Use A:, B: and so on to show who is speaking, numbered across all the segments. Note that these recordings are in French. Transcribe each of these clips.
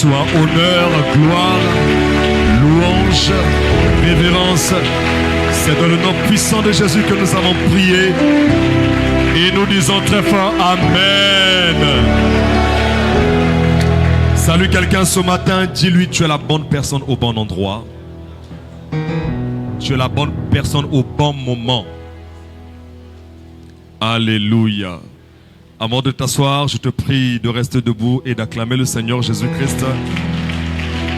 A: soit honneur, gloire, louange, révérence. C'est dans le nom puissant de Jésus que nous avons prié. Et nous disons très fort Amen. Salut quelqu'un ce matin, dis-lui tu es la bonne personne au bon endroit. Tu es la bonne personne au bon moment. Alléluia. Avant de t'asseoir, je te prie de rester debout et d'acclamer le Seigneur Jésus-Christ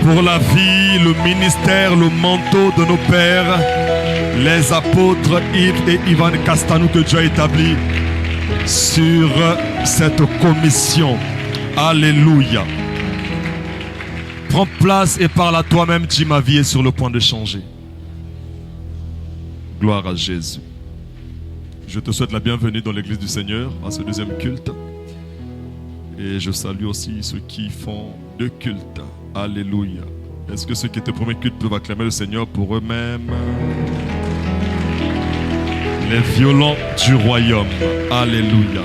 A: pour la vie, le ministère, le manteau de nos pères, les apôtres Yves et Ivan Castanou que Dieu a établi sur cette commission. Alléluia. Prends place et parle à toi-même, dis ma vie est sur le point de changer. Gloire à Jésus. Je te souhaite la bienvenue dans l'église du Seigneur à ce deuxième culte. Et je salue aussi ceux qui font deux cultes. Alléluia. Est-ce que ceux qui étaient au premier culte peuvent acclamer le Seigneur pour eux-mêmes? Les violents du royaume. Alléluia.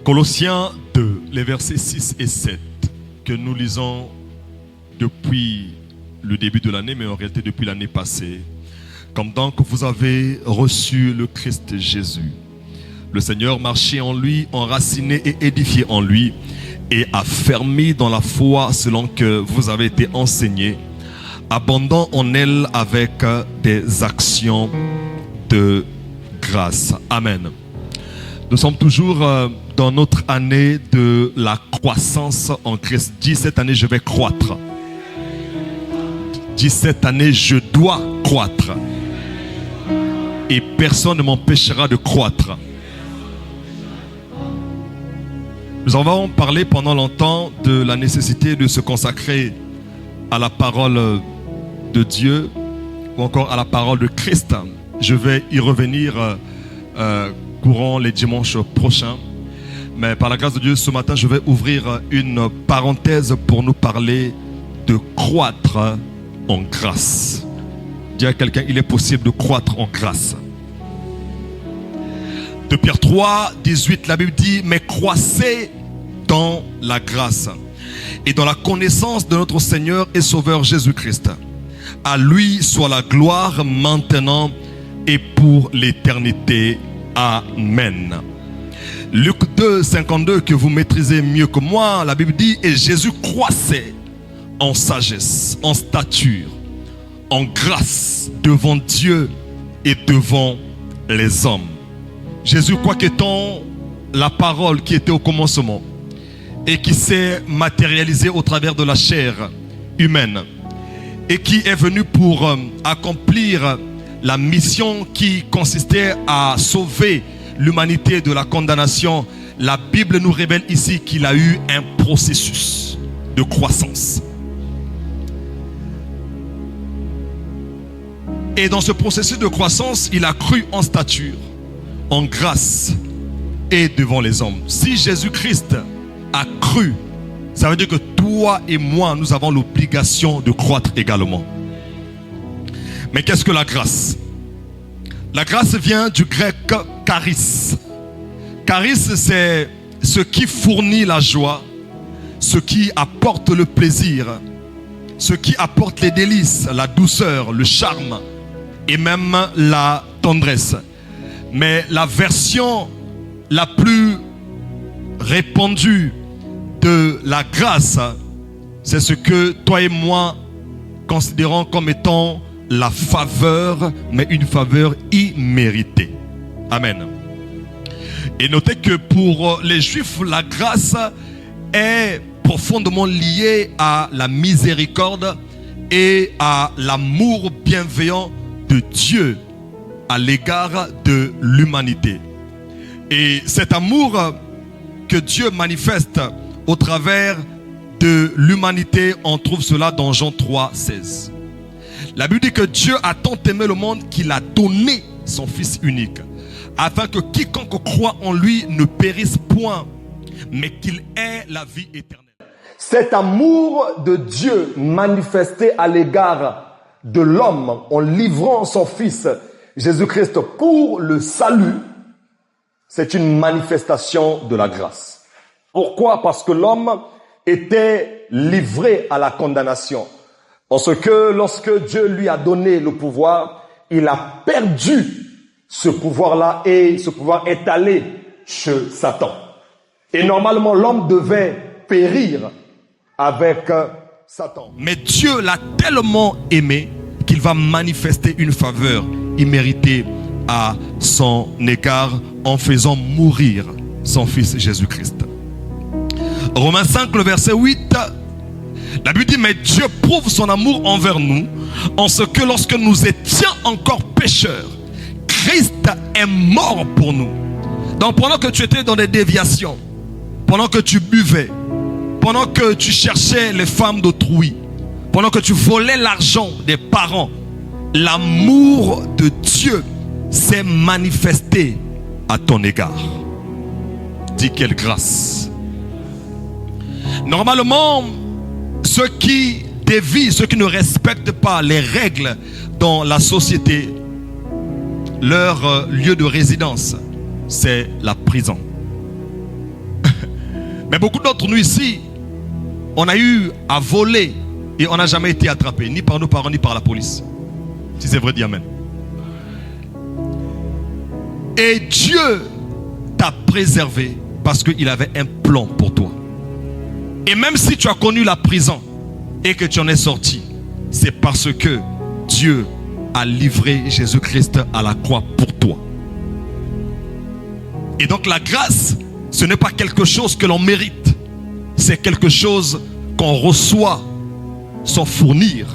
A: Colossiens 2, les versets 6 et 7 que nous lisons depuis le début de l'année, mais en réalité depuis l'année passée. Comme donc vous avez reçu le Christ Jésus, le Seigneur marchait en lui, enraciné et édifié en lui, et affermi dans la foi selon que vous avez été enseigné, abondant en elle avec des actions de grâce. Amen. Nous sommes toujours dans notre année de la croissance en Christ. Dis cette année je vais croître. Dis cette année je dois croître. Et personne ne m'empêchera de croître. Nous avons parlé pendant longtemps de la nécessité de se consacrer à la parole de Dieu ou encore à la parole de Christ. Je vais y revenir courant les dimanches prochains. Mais par la grâce de Dieu, ce matin, je vais ouvrir une parenthèse pour nous parler de croître en grâce. Dis à quelqu'un, il est possible de croître en grâce. De Pierre 3, 18, la Bible dit, mais croissez dans la grâce et dans la connaissance de notre Seigneur et Sauveur Jésus-Christ. À lui soit la gloire maintenant et pour l'éternité. Amen. Luc 2, 52, que vous maîtrisez mieux que moi, la Bible dit, et Jésus croissait en sagesse, en stature, en grâce devant Dieu et devant les hommes. Jésus, quoi qu'étant la parole qui était au commencement et qui s'est matérialisée au travers de la chair humaine et qui est venu pour accomplir la mission qui consistait à sauver l'humanité de la condamnation, la Bible nous révèle ici qu'il a eu un processus de croissance. Et dans ce processus de croissance, il a cru en stature, en grâce et devant les hommes. Si Jésus-Christ a cru, ça veut dire que toi et moi, nous avons l'obligation de croître également. Mais qu'est-ce que la grâce? La grâce vient du grec charis. Charis, c'est ce qui fournit la joie, ce qui apporte le plaisir, ce qui apporte les délices, la douceur, le charme et même la tendresse. Mais la version la plus répandue de la grâce, c'est ce que toi et moi considérons comme étant la faveur, mais une faveur imméritée. Amen. Et notez que pour les Juifs, la grâce est profondément liée à la miséricorde et à l'amour bienveillant de Dieu à l'égard de l'humanité. Et cet amour que Dieu manifeste au travers de l'humanité, on trouve cela dans Jean 3, 16. La Bible dit que Dieu a tant aimé le monde qu'il a donné son Fils unique, afin que quiconque croit en lui ne périsse point, mais qu'il ait la vie éternelle.
B: Cet amour de Dieu manifesté à l'égard de l'homme en livrant son Fils Jésus-Christ pour le salut, c'est une manifestation de la grâce. Pourquoi? Parce que l'homme était livré à la condamnation. En ce que lorsque Dieu lui a donné le pouvoir, il a perdu ce pouvoir-là et ce pouvoir est allé chez Satan. Et normalement, l'homme devait périr avec Satan.
A: Mais Dieu l'a tellement aimé qu'il va manifester une faveur imméritée à son égard en faisant mourir son fils Jésus-Christ. Romains 5, le verset 8, la Bible dit, mais Dieu prouve son amour envers nous en ce que lorsque nous étions encore pécheurs, Christ est mort pour nous. Donc pendant que tu étais dans des déviations, pendant que tu buvais, pendant que tu cherchais les femmes d'autrui, pendant que tu volais l'argent des parents, l'amour de Dieu s'est manifesté à ton égard. Dis quelle grâce. Normalement, ceux qui dévient, ceux qui ne respectent pas les règles dans la société, leur lieu de résidence, c'est la prison. Mais beaucoup d'entre nous ici, on a eu à voler et on n'a jamais été attrapé, ni par nos parents, ni par la police. Si c'est vrai, dis amen. Et Dieu t'a préservé parce qu'il avait un plan pour toi. Et même si tu as connu la prison et que tu en es sorti, c'est parce que Dieu a livré Jésus-Christ à la croix pour toi. Et donc la grâce, ce n'est pas quelque chose que l'on mérite. C'est quelque chose qu'on reçoit sans fournir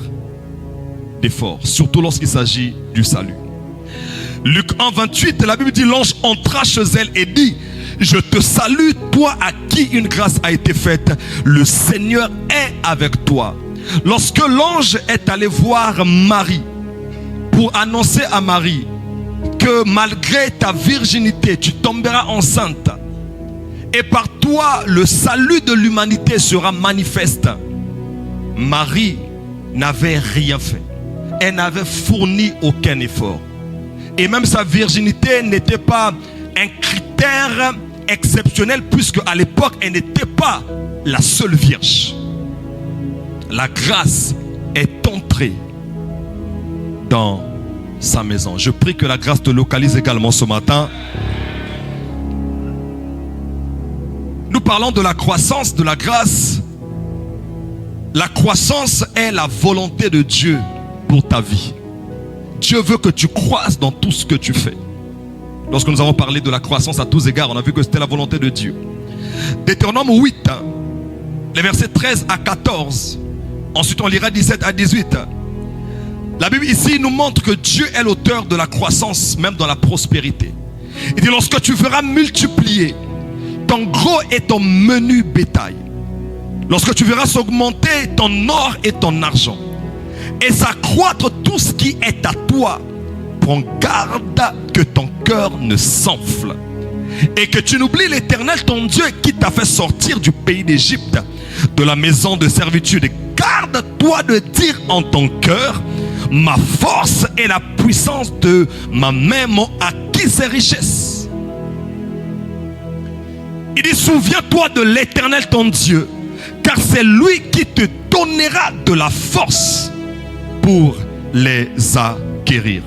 A: d'efforts, surtout lorsqu'il s'agit du salut. Luc 1, 28, la Bible dit, l'ange entra chez elle et dit, je te salue, toi à qui une grâce a été faite. Le Seigneur est avec toi. Lorsque l'ange est allé voir Marie pour annoncer à Marie que malgré ta virginité, tu tomberas enceinte et par toi, le salut de l'humanité sera manifeste. Marie n'avait rien fait. Elle n'avait fourni aucun effort. Et même sa virginité n'était pas un critère exceptionnel puisque à l'époque, elle n'était pas la seule vierge. La grâce est entrée dans sa maison. Je prie que la grâce te localise également ce matin. Nous parlons de la croissance de la grâce. La croissance est la volonté de Dieu pour ta vie. Dieu veut que tu croisses dans tout ce que tu fais. Lorsque nous avons parlé de la croissance à tous égards, on a vu que c'était la volonté de Dieu. Deutéronome 8, les versets 13 à 14. Ensuite, on lira 17 à 18. La Bible ici nous montre que Dieu est l'auteur de la croissance, même dans la prospérité. Il dit, lorsque tu feras multiplier ton gros et ton menu bétail, lorsque tu verras s'augmenter ton or et ton argent, et s'accroître tout ce qui est à toi, prends garde que ton cœur ne s'enfle et que tu n'oublies l'Éternel ton Dieu qui t'a fait sortir du pays d'Égypte, de la maison de servitude. Garde-toi de dire en ton cœur, ma force et la puissance de ma main m'ont acquis ces richesses. Il dit, souviens-toi de l'Éternel ton Dieu, car c'est lui qui te donnera de la force pour les acquérir.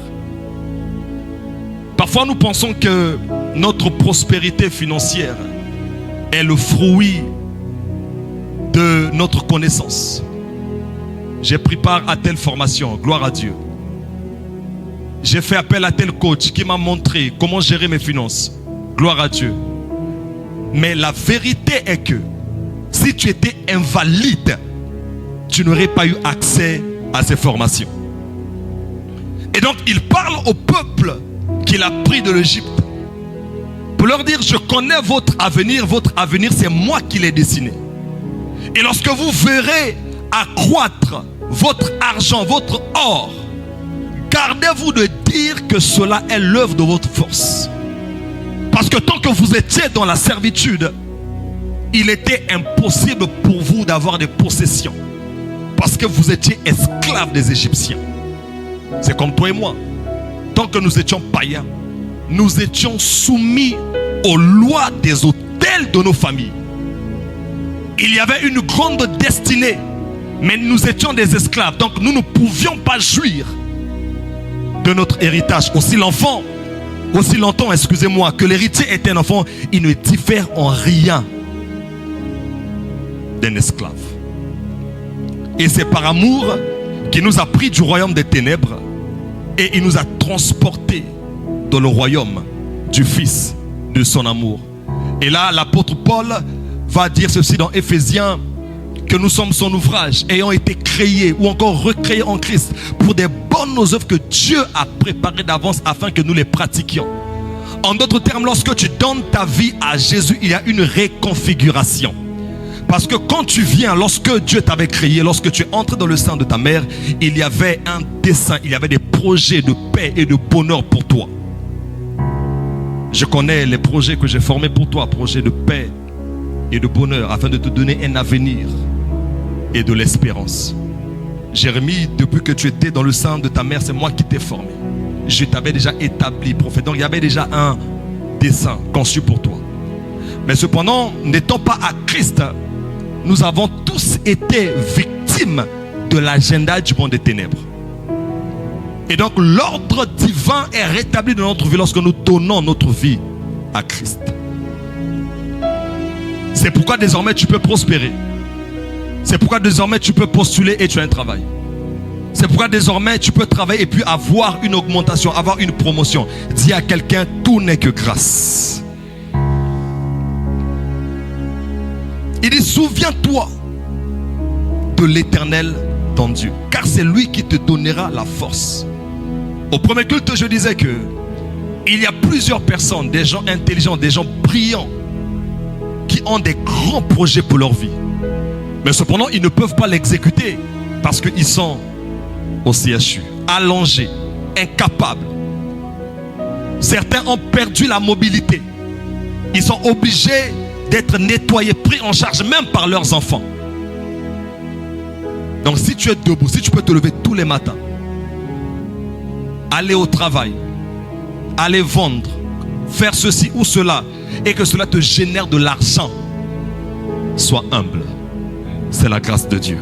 A: Parfois nous pensons que notre prospérité financière est le fruit de notre connaissance. J'ai pris part à telle formation, gloire à Dieu. J'ai fait appel à tel coach qui m'a montré comment gérer mes finances, gloire à Dieu. Mais la vérité est que si tu étais invalide, tu n'aurais pas eu accès à ces formations. Et donc il parle au peuple qu'il a pris de l'Égypte pour leur dire, je connais votre avenir c'est moi qui l'ai dessiné. Et lorsque vous verrez accroître votre argent, votre or, gardez-vous de dire que cela est l'œuvre de votre force. Parce que tant que vous étiez dans la servitude, il était impossible pour vous d'avoir des possessions. Parce que vous étiez esclaves des Égyptiens. C'est comme toi et moi. Tant que nous étions païens, nous étions soumis aux lois des autels de nos familles. Il y avait une grande destinée, mais nous étions des esclaves. Donc nous ne pouvions pas jouir de notre héritage. Aussi longtemps, excusez-moi, que l'héritier était un enfant, il ne diffère en rien d'un esclave. Et c'est par amour qu'il nous a pris du royaume des ténèbres et il nous a transportés dans le royaume du Fils de son amour. Et là, l'apôtre Paul va dire ceci dans Éphésiens, que nous sommes son ouvrage, ayant été créés ou encore recréés en Christ pour des bonnes œuvres que Dieu a préparées d'avance afin que nous les pratiquions. En d'autres termes, lorsque tu donnes ta vie à Jésus, il y a une réconfiguration. Parce que quand tu viens, lorsque Dieu t'avait créé, lorsque tu es entré dans le sein de ta mère, il y avait un dessein, il y avait des projets de paix et de bonheur pour toi. Je connais les projets que j'ai formés pour toi, projets de paix et de bonheur, afin de te donner un avenir et de l'espérance. Jérémie, depuis que tu étais dans le sein de ta mère, c'est moi qui t'ai formé. Je t'avais déjà établi prophète. Donc il y avait déjà un dessein conçu pour toi. Mais cependant, n'étant pas à Christ, nous avons tous été victimes de l'agenda du monde des ténèbres. Et donc l'ordre divin est rétabli dans notre vie lorsque nous donnons notre vie à Christ. C'est pourquoi désormais tu peux prospérer. C'est pourquoi désormais tu peux postuler et tu as un travail. C'est pourquoi désormais tu peux travailler et puis avoir une augmentation, avoir une promotion. Dis à quelqu'un, tout n'est que grâce. Il dit, souviens-toi de l'Éternel ton Dieu, car c'est lui qui te donnera la force. Au premier culte, je disais que il y a plusieurs personnes, des gens intelligents, des gens brillants, qui ont des grands projets pour leur vie. Mais cependant, ils ne peuvent pas l'exécuter parce qu'ils sont au CHU, allongés, incapables. Certains ont perdu la mobilité. Ils sont obligés d'être nettoyés, pris en charge même par leurs enfants. Donc si tu es debout, si tu peux te lever tous les matins, aller au travail, aller vendre, faire ceci ou cela, et que cela te génère de l'argent, sois humble. C'est la grâce de Dieu.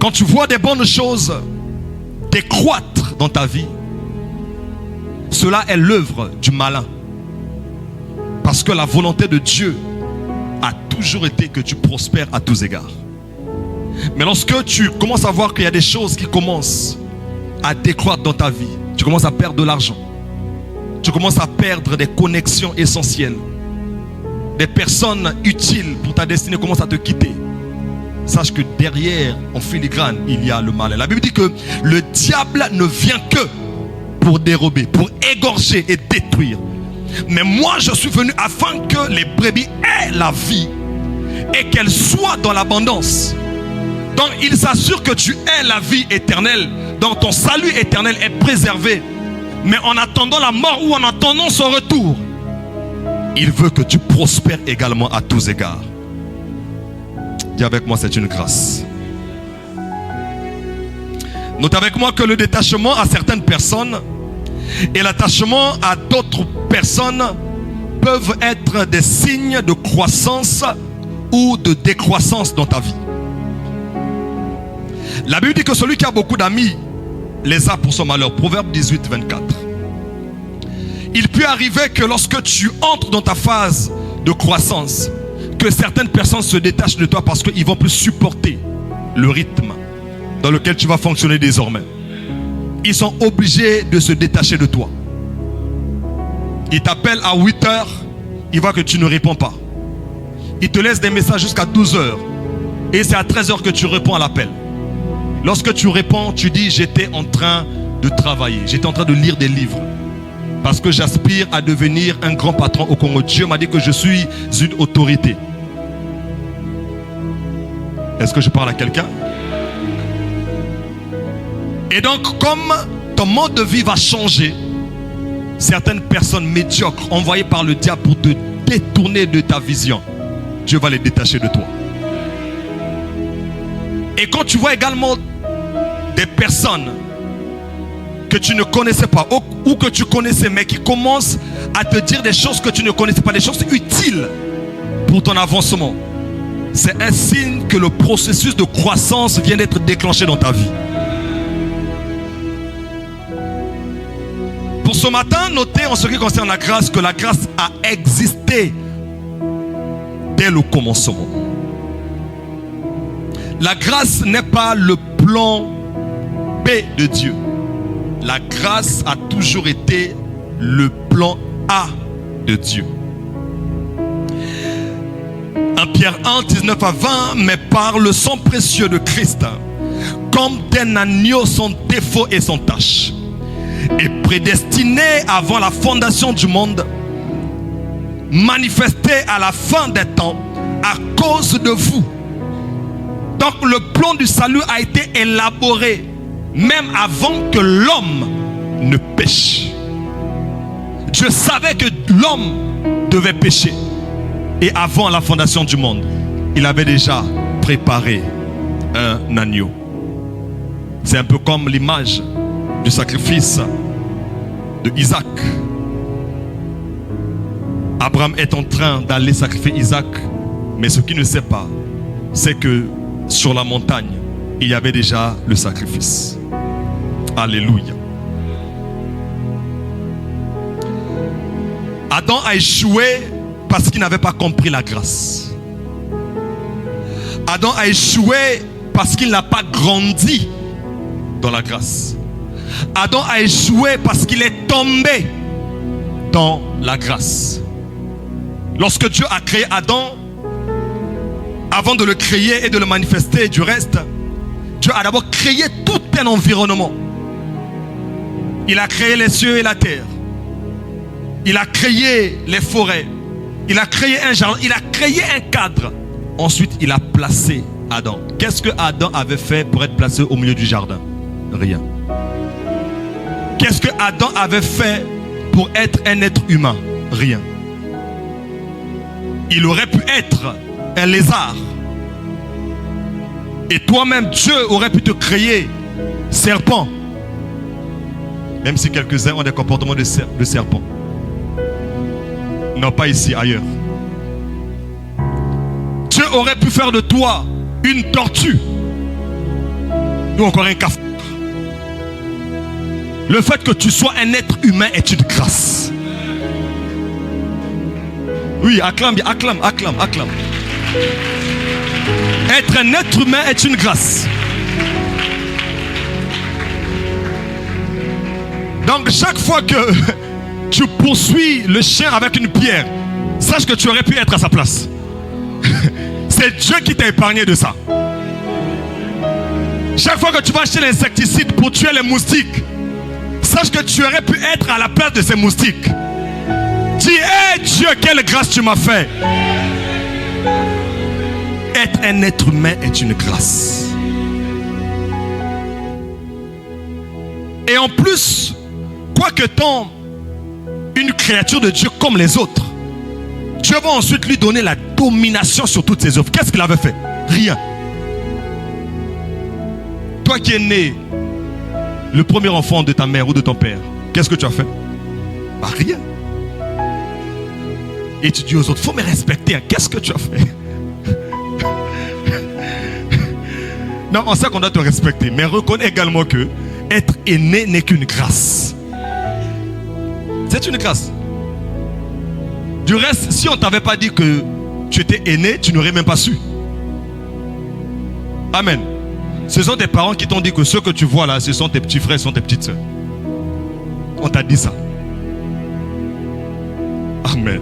A: Quand tu vois des bonnes choses décroître dans ta vie, cela est l'œuvre du malin. Parce que la volonté de Dieu a toujours été que tu prospères à tous égards. Mais lorsque tu commences à voir qu'il y a des choses qui commencent à décroître dans ta vie, tu commences à perdre de l'argent, tu commences à perdre des connexions essentielles, des personnes utiles pour ta destinée commencent à te quitter, sache que derrière, en filigrane, il y a le malin. La Bible dit que le diable ne vient que pour dérober, pour égorger et détruire. Mais moi, je suis venu afin que les brebis aient la vie et qu'elles soient dans l'abondance. Donc, il s'assure que tu aies la vie éternelle. Donc, ton salut éternel est préservé. Mais en attendant la mort ou en attendant son retour, il veut que tu prospères également à tous égards. Dis avec moi, c'est une grâce. Note avec moi que le détachement à certaines personnes et l'attachement à d'autres personnes peuvent être des signes de croissance ou de décroissance dans ta vie. La Bible dit que celui qui a beaucoup d'amis les a pour son malheur. Proverbe 18, 24. Il peut arriver que lorsque tu entres dans ta phase de croissance, que certaines personnes se détachent de toi parce qu'ils ne vont plus supporter le rythme dans lequel tu vas fonctionner désormais. Ils sont obligés de se détacher de toi. Ils t'appellent à 8 heures, ils voient que tu ne réponds pas. Ils te laissent des messages jusqu'à 12 heures. Et c'est à 13 heures que tu réponds à l'appel. Lorsque tu réponds, tu dis, j'étais en train de travailler, j'étais en train de lire des livres. Parce que j'aspire à devenir un grand patron au Congo. Dieu m'a dit que je suis une autorité. Est-ce que je parle à quelqu'un? Et donc, comme ton mode de vie va changer, certaines personnes médiocres envoyées par le diable pour te détourner de ta vision, Dieu va les détacher de toi. Et quand tu vois également des personnes que tu ne connaissais pas, ou que tu connaissais, mais qui commence à te dire des choses que tu ne connaissais pas, des choses utiles pour ton avancement, c'est un signe que le processus de croissance vient d'être déclenché dans ta vie. Pour ce matin, notez en ce qui concerne la grâce que la grâce a existé dès le commencement. La grâce n'est pas le plan B de Dieu. La grâce a toujours été le plan A de Dieu. 1 Pierre 1, 19 à 20, mais par le sang précieux de Christ, comme d'un agneau sans défaut et sans tache, et prédestiné avant la fondation du monde, manifesté à la fin des temps à cause de vous. Donc le plan du salut a été élaboré même avant que l'homme ne pêche. Dieu savait que l'homme devait pécher. Et avant la fondation du monde, il avait déjà préparé un agneau. C'est un peu comme l'image du sacrifice de Isaac. Abraham est en train d'aller sacrifier Isaac, mais ce qu'il ne sait pas, c'est que sur la montagne, il y avait déjà le sacrifice. Alléluia. Adam a échoué parce qu'il n'avait pas compris la grâce. Adam a échoué parce qu'il n'a pas grandi dans la grâce. Adam a échoué parce qu'il est tombé dans la grâce. Lorsque Dieu a créé Adam, avant de le créer et de le manifester du reste, Dieu a d'abord créé tout un environnement. Il a créé les cieux et la terre. Il a créé les forêts. Il a créé un jardin. Il a créé un cadre. Ensuite, il a placé Adam. Qu'est-ce que Adam avait fait pour être placé au milieu du jardin? Rien. Qu'est-ce que Adam avait fait pour être un être humain? Rien. Il aurait pu être un lézard. Et toi-même, Dieu aurait pu te créer serpent. Même si quelques-uns ont des comportements de serpent. Non, pas ici, ailleurs. Dieu aurait pu faire de toi une tortue. Ou encore un cafard. Le fait que tu sois un être humain est une grâce. Oui, acclame, acclame, acclame, acclame. Être un être humain est une grâce. Donc chaque fois que tu poursuis le chien avec une pierre, sache que tu aurais pu être à sa place. C'est Dieu qui t'a épargné de ça. Chaque fois que tu vas acheter l'insecticide pour tuer les moustiques, sache que tu aurais pu être à la place de ces moustiques. Dis, hey Dieu, quelle grâce tu m'as fait. Être un être humain est une grâce. Et en plus, quoique tant une créature de Dieu comme les autres, Dieu va ensuite lui donner la domination sur toutes ses œuvres. Qu'est-ce qu'il avait fait? Rien. Toi qui es né le premier enfant de ta mère ou de ton père, qu'est-ce que tu as fait? Bah, rien. Et tu dis aux autres, il faut me respecter. Qu'est-ce que tu as fait? Non, on sait qu'on doit te respecter, mais reconnais également que être aîné n'est qu'une grâce. C'est une grâce. Du reste, si on ne t'avait pas dit que tu étais aîné, tu n'aurais même pas su. Amen. Ce sont tes parents qui t'ont dit que ceux que tu vois là, ce sont tes petits frères, ce sont tes petites soeurs. On t'a dit ça. Amen.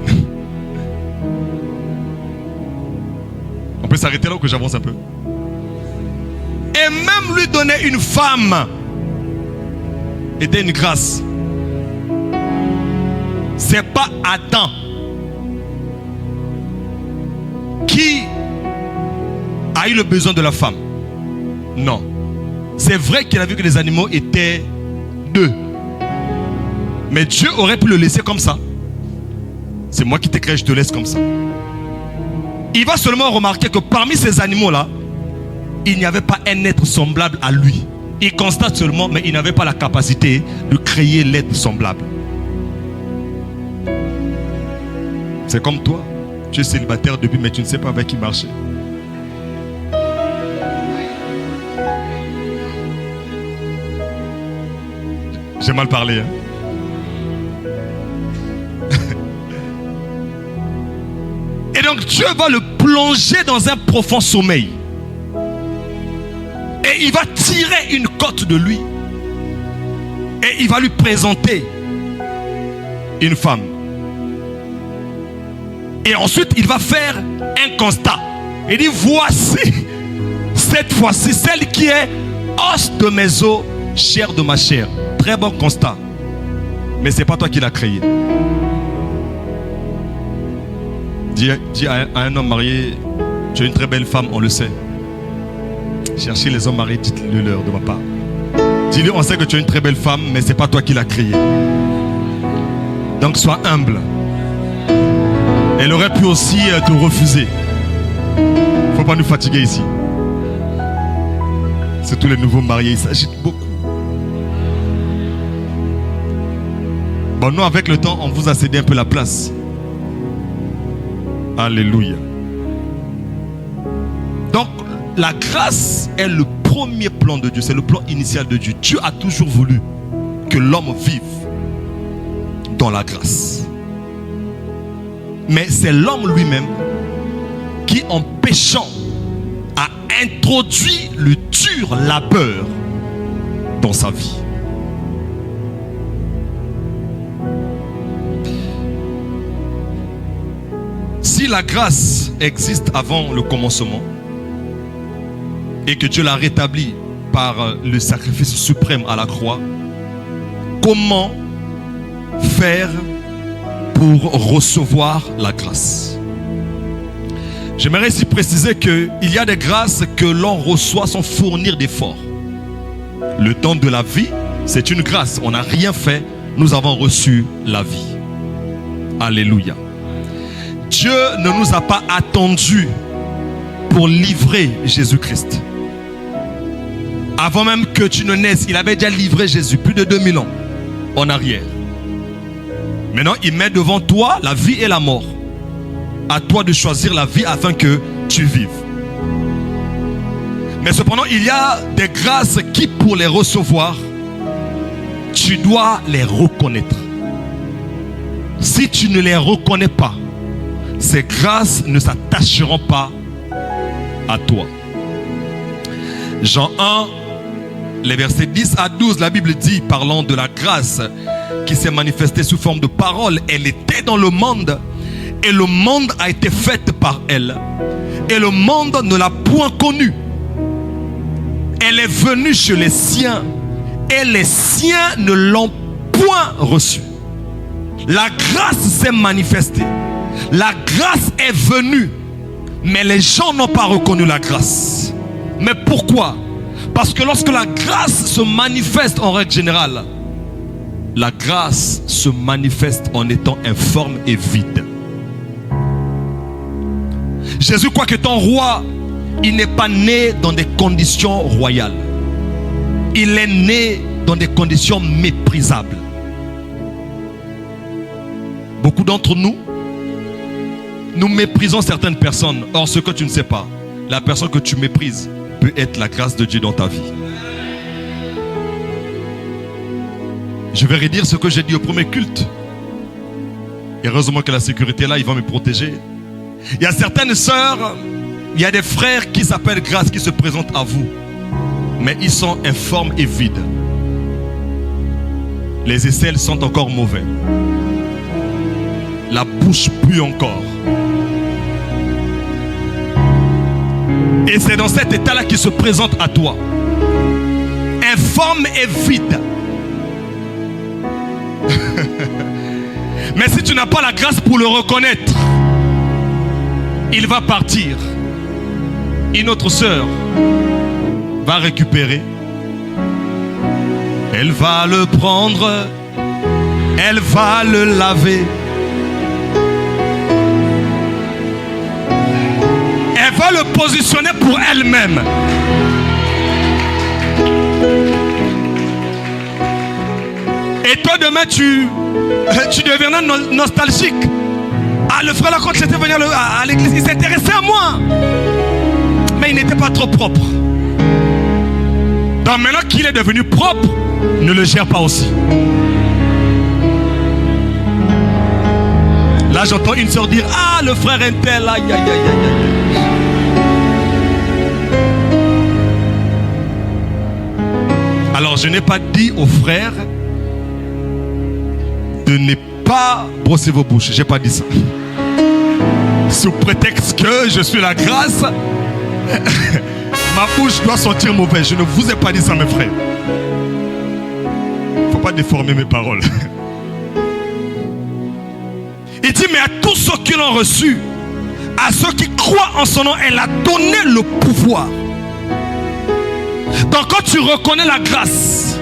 A: On peut s'arrêter là ou que j'avance un peu? Et même lui donner une femme était une grâce. C'est pas Adam qui a eu le besoin de la femme. Non. C'est vrai qu'il a vu que les animaux étaient deux. Mais Dieu aurait pu le laisser comme ça. C'est moi qui t'ai créé, je te laisse comme ça. Il va seulement remarquer que parmi ces animaux-là, il n'y avait pas un être semblable à lui. Il constate seulement, mais il n'avait pas la capacité de créer l'être semblable. C'est comme toi. Tu es célibataire depuis, mais tu ne sais pas avec qui marcher. J'ai mal parlé. Hein? Et donc Dieu va le plonger dans un profond sommeil. Et il va tirer une côte de lui. Et il va lui présenter une femme. Et ensuite, il va faire un constat. Il dit, voici, cette fois-ci, celle qui est os de mes os, chair de ma chair. Très bon constat. Mais ce n'est pas toi qui l'as créé. Dis à un homme marié, tu es une très belle femme, on le sait. Cherchez les hommes mariés, dites-le leur de ma part. Dis-lui, on sait que tu es une très belle femme, mais ce n'est pas toi qui l'as créée. Donc sois humble. Elle aurait pu aussi te refuser. Il ne faut pas nous fatiguer ici. C'est tous les nouveaux mariés, ils s'agitent beaucoup. Bon, nous, avec le temps, on vous a cédé un peu la place. Alléluia. Donc, la grâce est le premier plan de Dieu. C'est le plan initial de Dieu. Dieu a toujours voulu que l'homme vive dans la grâce. Mais c'est l'homme lui-même qui, en péchant, a introduit le dur labeur dans sa vie. Si la grâce existe avant le commencement et que Dieu l'a rétablie par le sacrifice suprême à la croix, comment faire pour recevoir la grâce? J'aimerais ici préciser qu'il y a des grâces que l'on reçoit sans fournir d'efforts. Le don de la vie, c'est une grâce. On n'a rien fait, nous avons reçu la vie. Alléluia. Dieu ne nous a pas attendus pour livrer Jésus-Christ. Avant même que tu ne naisses, il avait déjà livré Jésus, plus de 2000 ans en arrière. Maintenant, il met devant toi la vie et la mort. À toi de choisir la vie afin que tu vives. Mais cependant, il y a des grâces qui, pour les recevoir, tu dois les reconnaître. Si tu ne les reconnais pas, ces grâces ne s'attacheront pas à toi. Jean 1, les versets 10 à 12, la Bible dit, parlant de la grâce qui s'est manifestée sous forme de parole, elle était dans le monde et le monde a été fait par elle. Et le monde ne l'a point connue. Elle est venue chez les siens et les siens ne l'ont point reçue. La grâce s'est manifestée. La grâce est venue, mais les gens n'ont pas reconnu la grâce. Mais pourquoi? Parce que lorsque la grâce se manifeste en règle générale, la grâce se manifeste en étant informe et vide. Jésus, quoique étant roi, il n'est pas né dans des conditions royales. Il est né dans des conditions méprisables. Beaucoup d'entre nous, nous méprisons certaines personnes. Or, ce que tu ne sais pas, la personne que tu méprises peut être la grâce de Dieu dans ta vie. Je vais redire ce que j'ai dit au premier culte. Et heureusement que la sécurité est là, il va me protéger. Il y a certaines sœurs, il y a des frères qui s'appellent grâce, qui se présentent à vous. Mais ils sont informes et vides. Les aisselles sont encore mauvais. La bouche pue encore. Et c'est dans cet état-là qu'il se présente à toi. Informe et vide. Mais si tu n'as pas la grâce pour le reconnaître, il va partir. Une autre sœur va récupérer. Elle va le prendre. Elle va le laver. Elle va le positionner pour elle-même. Et toi demain tu deviendras nostalgique. Ah, le frère là, quand j'étais venu à l'église, il s'intéressait à moi. Mais il n'était pas trop propre. Donc maintenant qu'il est devenu propre, ne le gère pas aussi. Là j'entends une sœur dire, ah le frère est tel, aïe aïe aïe aïe. Alors je n'ai pas dit aux frères de ne pas brosser vos bouches. J'ai pas dit ça. Sous prétexte que je suis la grâce, ma bouche doit sentir mauvais. Je ne vous ai pas dit ça, mes frères. Il ne faut pas déformer mes paroles. Il dit, mais à tous ceux qui l'ont reçu, à ceux qui croient en son nom, elle a donné le pouvoir. Donc quand tu reconnais la grâce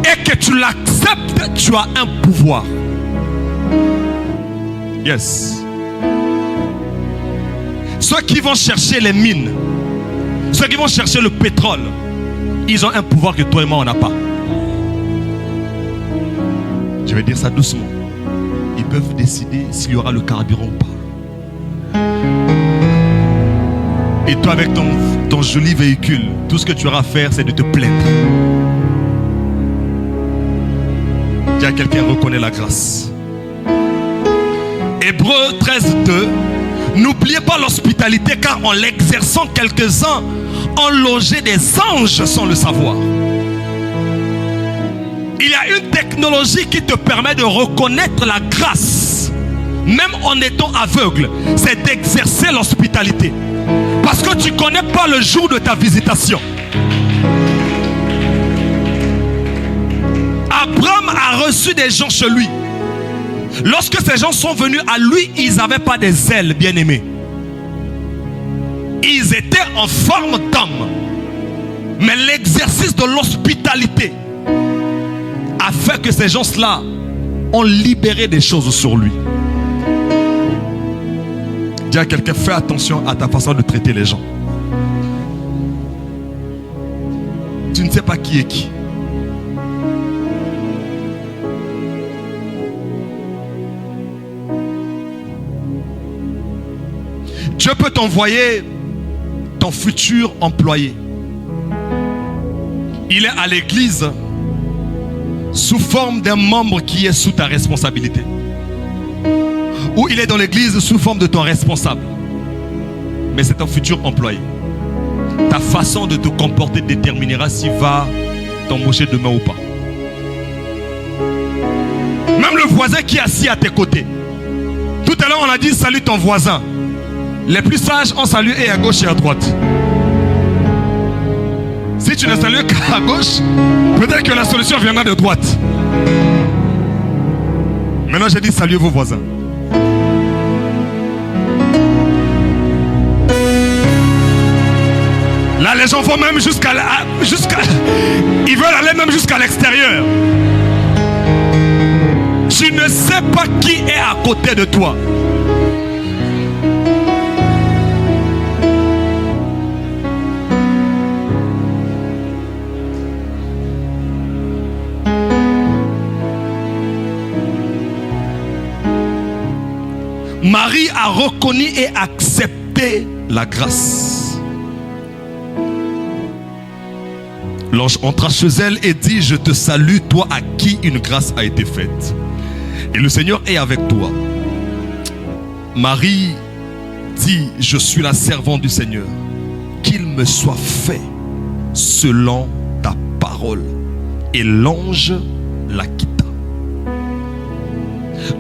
A: et que tu l'acceptes, tu as un pouvoir. Yes. Ceux qui vont chercher les mines, ceux qui vont chercher le pétrole, ils ont un pouvoir que toi et moi on n'a pas. Je vais dire ça doucement. Ils peuvent décider s'il y aura le carburant ou pas. Et toi avec ton joli véhicule, tout ce que tu auras à faire c'est de te plaindre. Dis à quelqu'un, reconnaît la grâce. Hébreux 13:2. N'oubliez pas l'hospitalité, car en l'exerçant, quelques-uns ont logé des anges sans le savoir. Il y a une technologie qui te permet de reconnaître la grâce, même en étant aveugle. C'est d'exercer l'hospitalité. Parce que tu ne connais pas le jour de ta visitation. Abraham a reçu des gens chez lui. Lorsque ces gens sont venus à lui, ils n'avaient pas des ailes, bien-aimés. Ils étaient en forme d'homme. Mais l'exercice de l'hospitalité a fait que ces gens-là ont libéré des choses sur lui. Dis à quelqu'un, fais attention à ta façon de traiter les gens. Tu ne sais pas qui est qui. Dieu peut t'envoyer ton futur employé. Il est à l'église sous forme d'un membre qui est sous ta responsabilité. Ou il est dans l'église sous forme de ton responsable. Mais c'est ton futur employé. Ta façon de te comporter déterminera s'il va t'embaucher demain ou pas. Même le voisin qui est assis à tes côtés. Tout à l'heure on a dit salue ton voisin. Les plus sages ont salué et à gauche et à droite. Si tu ne salues qu'à gauche, peut-être que la solution viendra de droite. Maintenant j'ai dit saluez vos voisins. Là les gens vont même ils veulent aller même jusqu'à l'extérieur. Tu ne sais pas qui est à côté de toi. Marie a reconnu et accepté la grâce. L'ange entra chez elle et dit, je te salue, toi à qui une grâce a été faite. Et le Seigneur est avec toi. Marie dit, je suis la servante du Seigneur. Qu'il me soit fait selon ta parole. Et l'ange la quitta.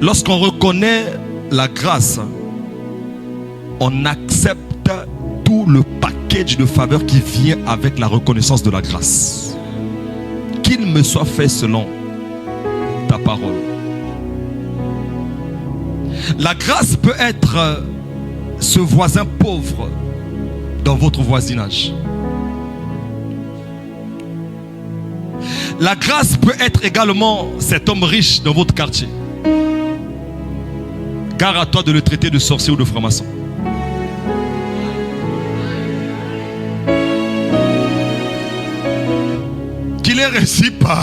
A: Lorsqu'on reconnaît la grâce, on accepte tout le package de faveurs qui vient avec la reconnaissance de la grâce. Qu'il me soit fait selon ta parole. La grâce peut être ce voisin pauvre dans votre voisinage. La grâce peut être également cet homme riche dans votre quartier. Gare à toi de le traiter de sorcier ou de franc-maçon. Qu'il ait réussi par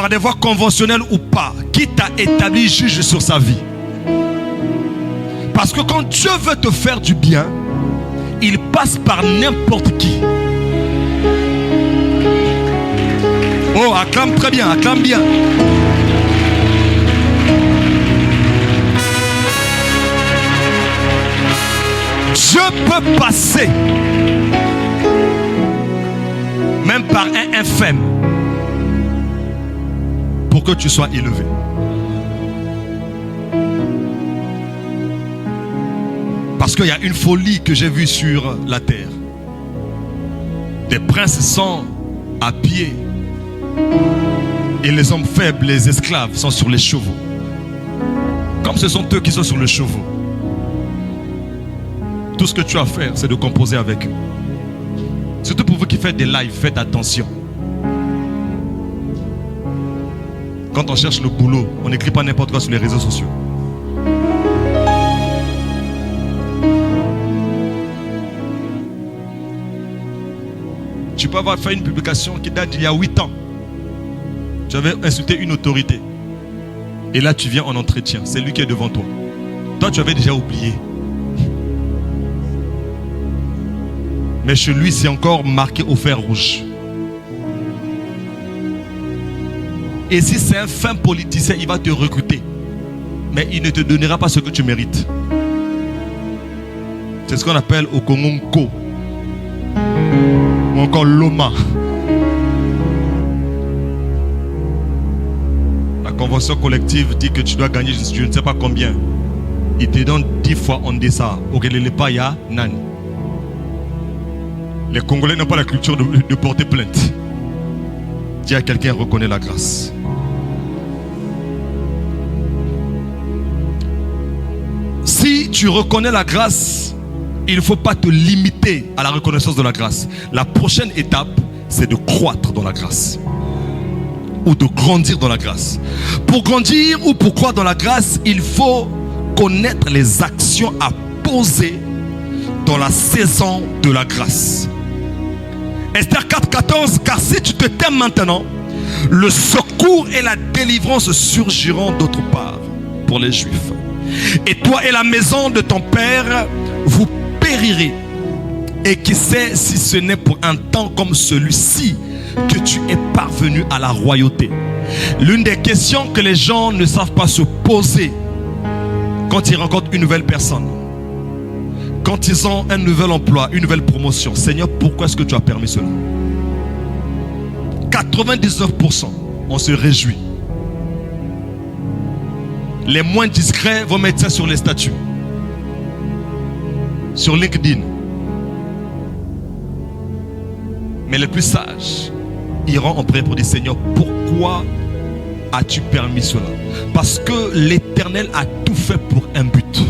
A: par des voies conventionnelles ou pas, qui t'a établi juge sur sa vie. Parce que quand Dieu veut te faire du bien, il passe par n'importe qui. Oh, acclame très bien, acclame bien. Dieu peut passer même par un infâme pour que tu sois élevé. Parce qu'il y a une folie que j'ai vue sur la terre. Des princes sont à pied et les hommes faibles, les esclaves sont sur les chevaux. Comme ce sont eux qui sont sur les chevaux, tout ce que tu as à faire, c'est de composer avec eux. Surtout pour vous qui faites des lives, faites attention. Quand on cherche le boulot, on n'écrit pas n'importe quoi sur les réseaux sociaux. Tu peux avoir fait une publication qui date d'il y a 8 ans. Tu avais insulté une autorité. Et là, tu viens en entretien. C'est lui qui est devant toi. Toi, tu avais déjà oublié. Mais chez lui, c'est encore marqué au fer rouge. Et si c'est un fin politicien, il va te recruter. Mais il ne te donnera pas ce que tu mérites. C'est ce qu'on appelle au Congo Nko. Ou encore Loma. La convention collective dit que tu dois gagner je ne sais pas combien. Il te donne 10 fois en dessous. Okelelepa Nani. Les Congolais n'ont pas la culture de porter plainte. Dis à quelqu'un, reconnaît la grâce. Si tu reconnais la grâce, il ne faut pas te limiter à la reconnaissance de la grâce. La prochaine étape, c'est de croître dans la grâce. Ou de grandir dans la grâce. Pour grandir ou pour croître dans la grâce, il faut connaître les actions à poser dans la saison de la grâce. Esther 4,14, car si tu te tais maintenant, le secours et la délivrance surgiront d'autre part pour les Juifs. Et toi et la maison de ton père, vous périrez. Et qui sait si ce n'est pour un temps comme celui-ci que tu es parvenu à la royauté. L'une des questions que les gens ne savent pas se poser quand ils rencontrent une nouvelle personne, quand ils ont un nouvel emploi, une nouvelle promotion, Seigneur, pourquoi est-ce que tu as permis cela? 99%, on se réjouit. Les moins discrets vont mettre ça sur les statuts, sur LinkedIn. Mais les plus sages iront en prière pour dire, Seigneur, pourquoi as-tu permis cela? Parce que l'Éternel a tout fait pour un but.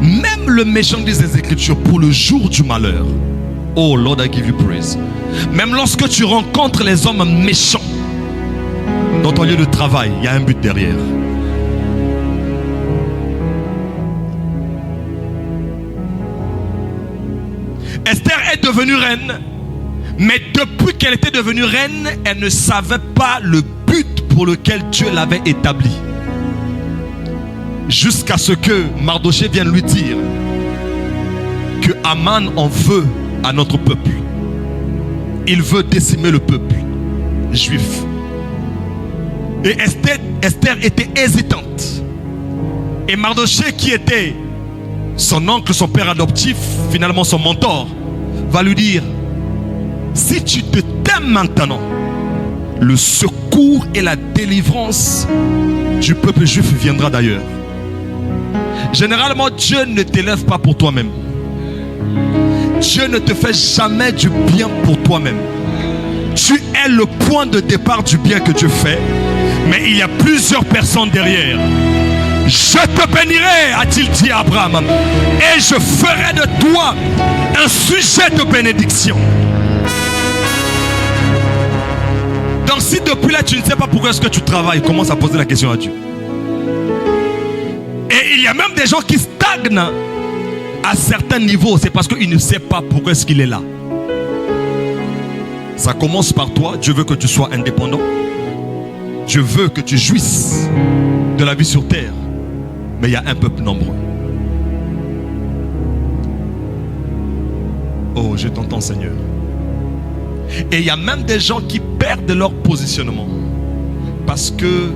A: Même le méchant, disent les Écritures, pour le jour du malheur. Oh Lord, I give you praise. Même lorsque tu rencontres les hommes méchants dans ton lieu de travail, il y a un but derrière. Esther est devenue reine, mais depuis qu'elle était devenue reine, elle ne savait pas le but pour lequel Dieu l'avait établie. Jusqu'à ce que Mardoché vienne lui dire que Aman en veut à notre peuple. Il veut décimer le peuple juif. Et Esther était hésitante. Et Mardoché, qui était son oncle, son père adoptif, finalement son mentor, va lui dire, si tu te tais maintenant, le secours et la délivrance du peuple juif viendra d'ailleurs. Généralement, Dieu ne t'élève pas pour toi-même. Dieu ne te fait jamais du bien pour toi-même. Tu es le point de départ du bien que Dieu fait, mais il y a plusieurs personnes derrière. Je te bénirai, a-t-il dit à Abraham, et je ferai de toi un sujet de bénédiction. Donc si depuis là tu ne sais pas pourquoi est-ce que tu travailles, commence à poser la question à Dieu. Et il y a même des gens qui stagnent à certains niveaux. C'est parce qu'ils ne savent pas pourquoi est-ce qu'il est là. Ça commence par toi. Dieu veut que tu sois indépendant. Dieu veut que tu jouisses de la vie sur terre. Mais il y a un peuple nombreux. Oh, je t'entends, Seigneur. Et il y a même des gens qui perdent leur positionnement parce que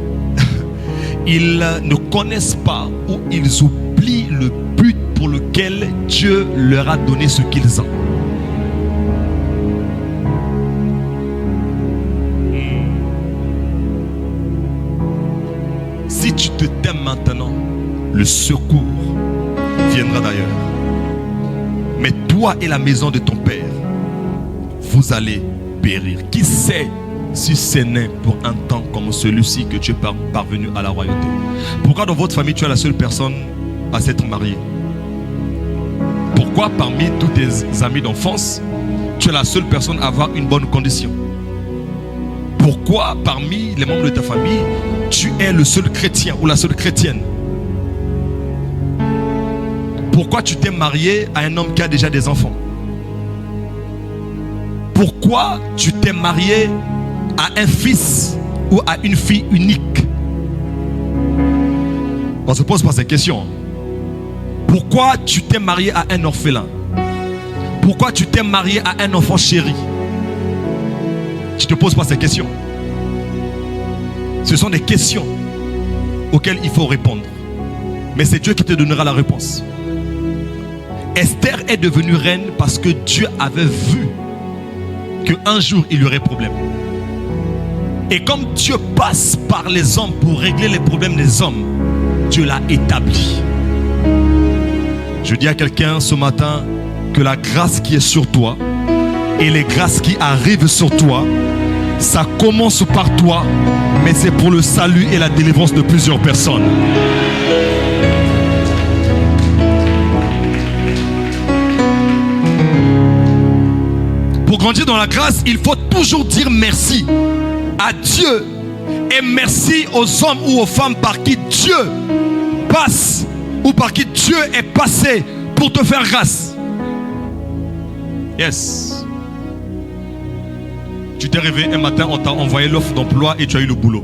A: ils ne connaissent pas ou ils oublient le but pour lequel Dieu leur a donné ce qu'ils ont. Si tu te t'aimes maintenant, le secours viendra d'ailleurs. Mais toi et la maison de ton père, vous allez périr. Qui sait si ce n'est pour un temps comme celui-ci que tu es parvenu à la royauté? Pourquoi dans votre famille tu es la seule personne à s'être mariée? Pourquoi parmi tous tes amis d'enfance tu es la seule personne à avoir une bonne condition? Pourquoi parmi les membres de ta famille tu es le seul chrétien ou la seule chrétienne? Pourquoi tu t'es marié à un homme qui a déjà des enfants? Pourquoi tu t'es marié à un fils ou à une fille unique? On ne se pose pas ces questions. Pourquoi tu t'es marié à un orphelin? Pourquoi tu t'es marié à un enfant chéri? Tu ne te poses pas ces questions. Ce sont des questions auxquelles il faut répondre. Mais c'est Dieu qui te donnera la réponse. Esther est devenue reine parce que Dieu avait vu qu'un jour il y aurait problème. Et comme Dieu passe par les hommes pour régler les problèmes des hommes, Dieu l'a établi. Je dis à quelqu'un ce matin que la grâce qui est sur toi et les grâces qui arrivent sur toi, ça commence par toi, mais c'est pour le salut et la délivrance de plusieurs personnes. Pour grandir dans la grâce, il faut toujours dire merci à Dieu et merci aux hommes ou aux femmes par qui Dieu passe ou par qui Dieu est passé pour te faire grâce. Yes. Tu t'es réveillé un matin, on t'a envoyé l'offre d'emploi et tu as eu le boulot.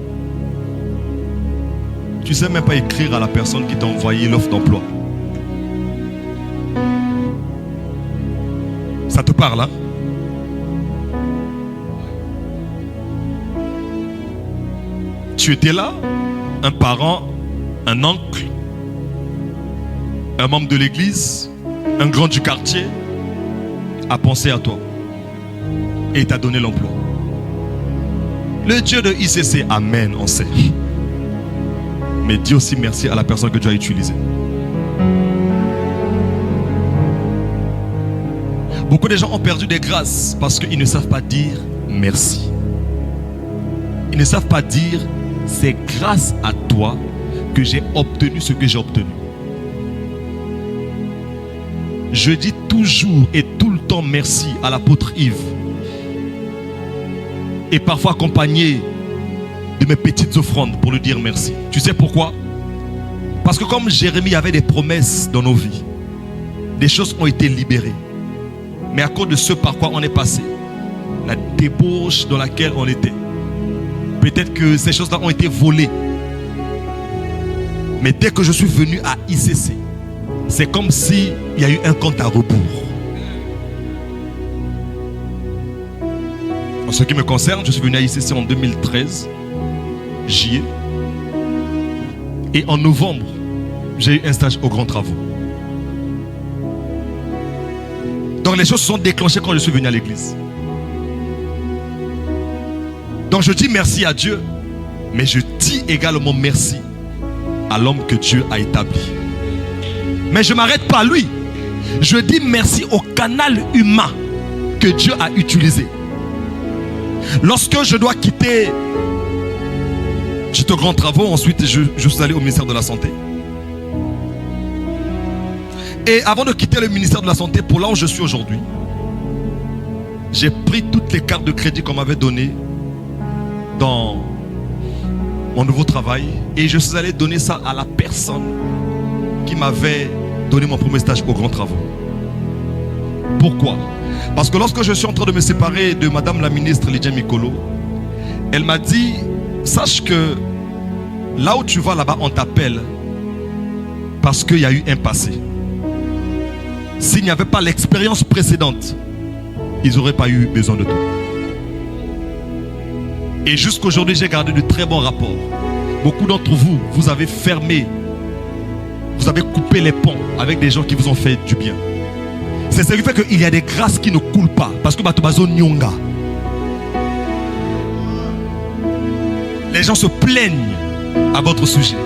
A: Tu ne sais même pas écrire à la personne qui t'a envoyé l'offre d'emploi. Ça te parle, hein? Tu étais là, un parent, un oncle, un membre de l'église, un grand du quartier a pensé à toi et t'a donné l'emploi. Le Dieu de ICC, amen, on sait. Mais dis aussi merci à la personne que tu as utilisée. Beaucoup de gens ont perdu des grâces parce qu'ils ne savent pas dire merci. Ils ne savent pas dire c'est grâce à toi que j'ai obtenu ce que j'ai obtenu. Je dis toujours et tout le temps merci à l'apôtre Yves. Et parfois accompagné de mes petites offrandes pour lui dire merci. Tu sais pourquoi? Parce que comme Jérémie avait des promesses dans nos vies, des choses ont été libérées. Mais à cause de ce par quoi on est passé, la débauche dans laquelle on était, peut-être que ces choses-là ont été volées. Mais dès que je suis venu à ICC, c'est comme s'il y a eu un compte à rebours. En ce qui me concerne, je suis venu à ICC en 2013, juillet. Et en novembre, j'ai eu un stage aux grands travaux. Donc les choses se sont déclenchées quand je suis venu à l'église. Donc je dis merci à Dieu, mais je dis également merci à l'homme que Dieu a établi. Mais je ne m'arrête pas à lui. Je dis merci au canal humain que Dieu a utilisé. Lorsque je dois quitter, j'étais aux grands travaux, ensuite je suis allé au ministère de la Santé. Et avant de quitter le ministère de la Santé pour là où je suis aujourd'hui, j'ai pris toutes les cartes de crédit qu'on m'avait données dans mon nouveau travail et je suis allé donner ça à la personne qui m'avait donné mon premier stage aux grands travaux. Pourquoi? Parce que lorsque je suis en train de me séparer de Madame la ministre Lydia Mikolo, elle m'a dit, sache que là où tu vas là-bas, on t'appelle parce qu'il y a eu un passé. S'il n'y avait pas l'expérience précédente, ils n'auraient pas eu besoin de toi. Et jusqu'aujourd'hui, j'ai gardé de très bons rapports. Beaucoup d'entre vous, vous avez fermé, vous avez coupé les ponts avec des gens qui vous ont fait du bien. C'est ce qui fait qu'il y a des grâces qui ne coulent pas. Parce que Batobazo Nyonga. Les gens se plaignent à votre sujet.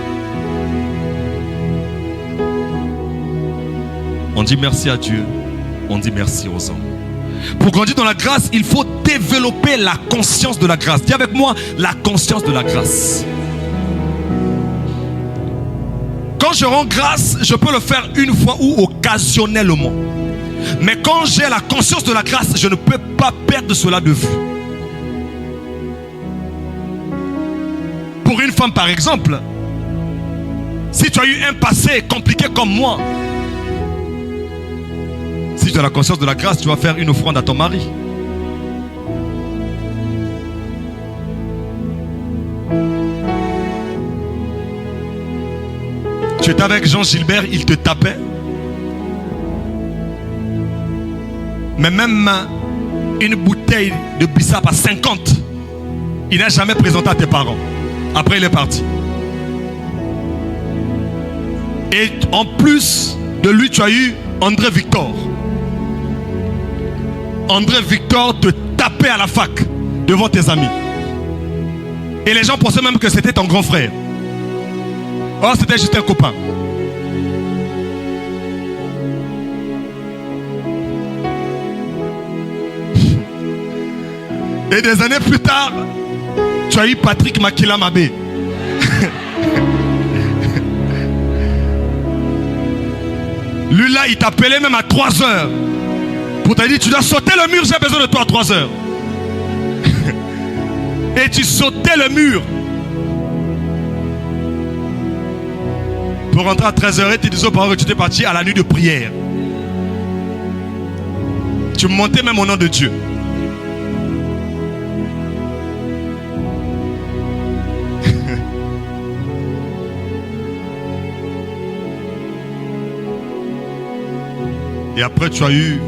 A: On dit merci à Dieu, on dit merci aux hommes. Pour grandir dans la grâce, il faut développer la conscience de la grâce. Dis avec moi, la conscience de la grâce. Quand je rends grâce, je peux le faire une fois ou occasionnellement. Mais quand j'ai la conscience de la grâce, je ne peux pas perdre cela de vue. Pour une femme par exemple, si tu as eu un passé compliqué comme moi, si tu as la conscience de la grâce, tu vas faire une offrande à ton mari. Tu étais avec Jean Gilbert, il te tapait. Mais même une bouteille de bissap à 50, il n'a jamais présenté à tes parents. Après, il est parti. Et en plus de lui, tu as eu André Victor. André Victor te tapait à la fac devant tes amis. Et les gens pensaient même que c'était ton grand frère. Or, c'était juste un copain. Et des années plus tard, tu as eu Patrick Makila Mabé. Lui là, il t'appelait même à 3 heures. Pour te dire, tu dois sauter le mur, j'ai besoin de toi à 3 heures. Et tu sautais le mur. Pour rentrer à 13h et tu disais aux parents que tu étais parti à la nuit de prière. Tu montais même au nom de Dieu. Et après tu as eu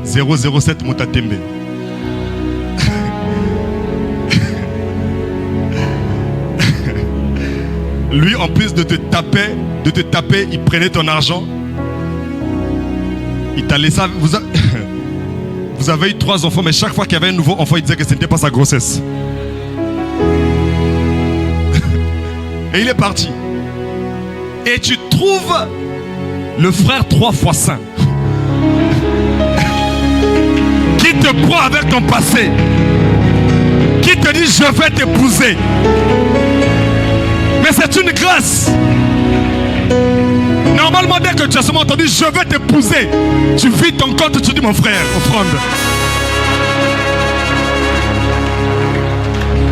A: 007 Moutatembe. Lui, en plus de te taper, il prenait ton argent. Il t'a laissé. Vous avez eu 3 enfants, mais chaque fois qu'il y avait un nouveau enfant, il disait que ce n'était pas sa grossesse. Et il est parti. Et tu trouves le frère 3 fois saint qui te prend avec ton passé, qui te dit je vais t'épouser. Mais c'est une grâce. Normalement, dès que tu as seulement entendu je vais t'épouser, tu vis ton compte, tu dis mon frère, offrande.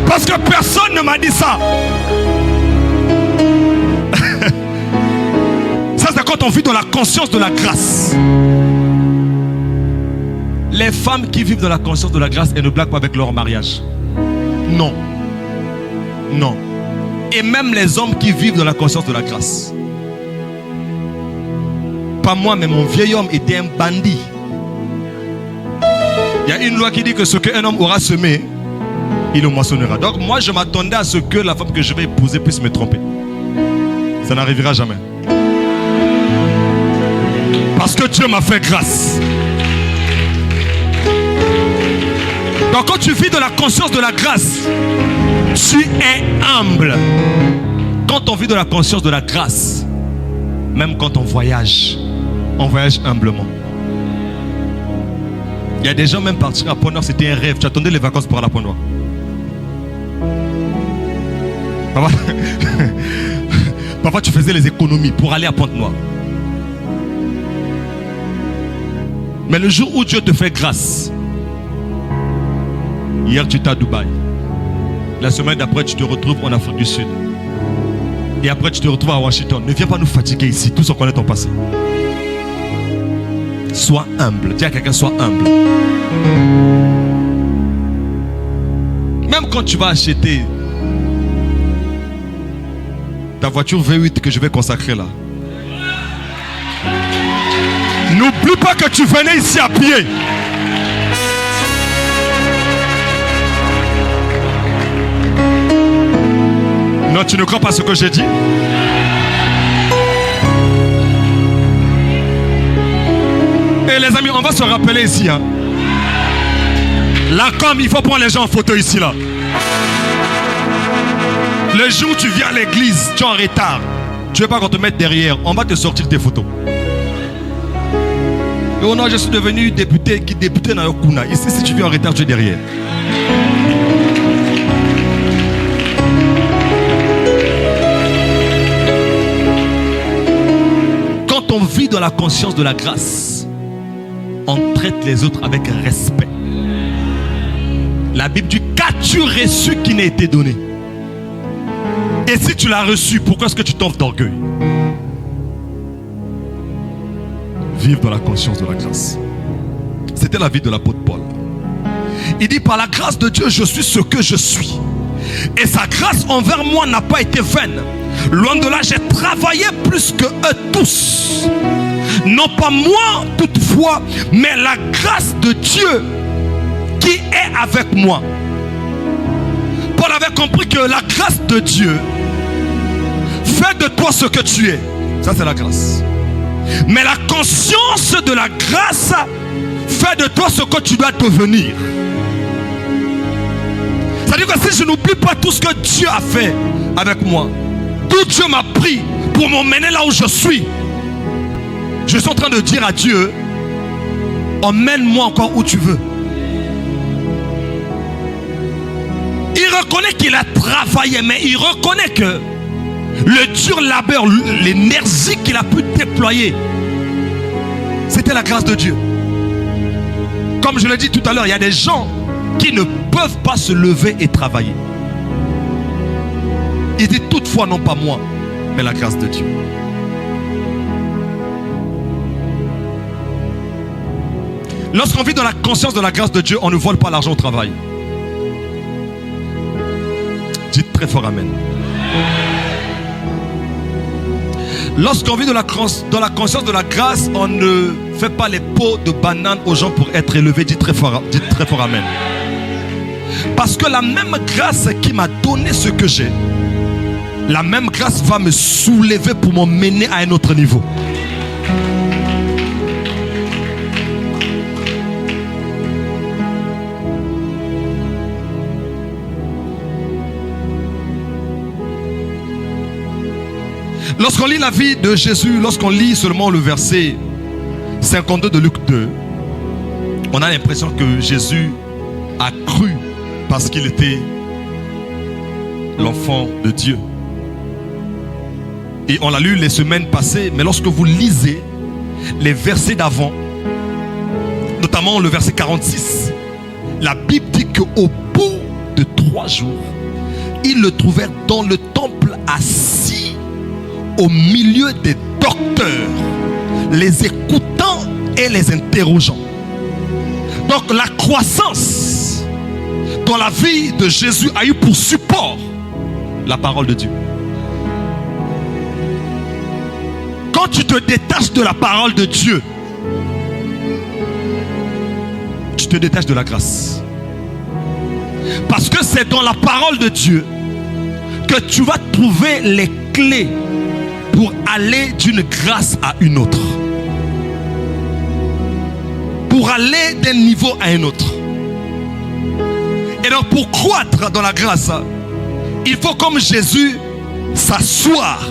A: Parce que personne ne m'a dit ça. Ça, c'est quand on vit dans la conscience de la grâce. Les femmes qui vivent dans la conscience de la grâce, elles ne blaguent pas avec leur mariage. Non. Non. Et même les hommes qui vivent dans la conscience de la grâce. Pas moi, mais mon vieil homme était un bandit. Il y a une loi qui dit que ce qu'un homme aura semé, il le moissonnera. Donc moi, je m'attendais à ce que la femme que je vais épouser puisse me tromper. Ça n'arrivera jamais. Parce que Dieu m'a fait grâce. Donc quand tu vis de la conscience de la grâce, tu es humble. Quand on vit de la conscience de la grâce, même quand on voyage humblement. Il y a des gens même partir à Pointe-Noire, c'était un rêve. Tu attendais les vacances pour aller à Pointe-Noire. Parfois tu faisais les économies pour aller à Pointe-Noire. Mais le jour où Dieu te fait grâce, hier tu étais à Dubaï, la semaine d'après tu te retrouves en Afrique du Sud, et après tu te retrouves à Washington. Ne viens pas nous fatiguer ici, tous on connaît ton passé. Sois humble. Dis à quelqu'un, sois humble. Même quand tu vas acheter ta voiture V8 que je vais consacrer là, n'oublie pas que tu venais ici à pied. Non, tu ne crois pas ce que j'ai dit? Et les amis, on va se rappeler ici. Hein. Là, comme il faut prendre les gens en photo ici, là. Le jour où tu viens à l'église, tu es en retard. Tu ne veux pas qu'on te mette derrière. On va te sortir tes photos. Oh non, je suis devenu député dans Yokuna. Ici, si tu viens en retard, tu es derrière. Quand on vit dans la conscience de la grâce, on traite les autres avec respect. La Bible dit, qu'as-tu reçu qui n'a été donné? Et si tu l'as reçu, pourquoi est-ce que tu t'enfles d'orgueil? Vivre dans la conscience de la grâce. C'était la vie de l'apôtre Paul. Il dit, par la grâce de Dieu, je suis ce que je suis. Et sa grâce envers moi n'a pas été vaine. Loin de là, j'ai travaillé plus que eux tous. Non pas moi toutefois, mais la grâce de Dieu qui est avec moi. Paul avait compris que la grâce de Dieu fait de toi ce que tu es. Ça, c'est la grâce. Mais la conscience de la grâce fait de toi ce que tu dois devenir. C'est-à-dire que si je n'oublie pas tout ce que Dieu a fait avec moi, d'où Dieu m'a pris pour m'emmener là où je suis en train de dire à Dieu, emmène-moi encore où tu veux. Il reconnaît qu'il a travaillé, mais il reconnaît que le dur labeur, l'énergie qu'il a pu déployer, c'était la grâce de Dieu. Comme je l'ai dit tout à l'heure, il y a des gens qui ne peuvent pas se lever et travailler. Il dit toutefois, non pas moi, mais la grâce de Dieu. Lorsqu'on vit dans la conscience de la grâce de Dieu, on ne vole pas l'argent au travail. Dites très fort amen. Lorsqu'on vit dans la conscience de la grâce, on ne fait pas les pots de bananes aux gens pour être élevés. Dites très fort amen. Parce que la même grâce qui m'a donné ce que j'ai, la même grâce va me soulever pour m'emmener à un autre niveau. Lorsqu'on lit la vie de Jésus, lorsqu'on lit seulement le verset 52 de Luc 2, on a l'impression que Jésus a cru parce qu'il était l'enfant de Dieu. Et on l'a lu les semaines passées, mais lorsque vous lisez les versets d'avant, notamment le verset 46, la Bible dit qu'au bout de 3 jours, ils le trouvèrent dans le temple assis au milieu des docteurs, les écoutant et les interrogeant. Donc la croissance dans la vie de Jésus a eu pour support la parole de Dieu. Quand tu te détaches de la parole de Dieu, tu te détaches de la grâce. Parce que c'est dans la parole de Dieu que tu vas trouver les clés pour aller d'une grâce à une autre. Pour aller d'un niveau à un autre. Et donc pour croître dans la grâce, il faut comme Jésus s'asseoir,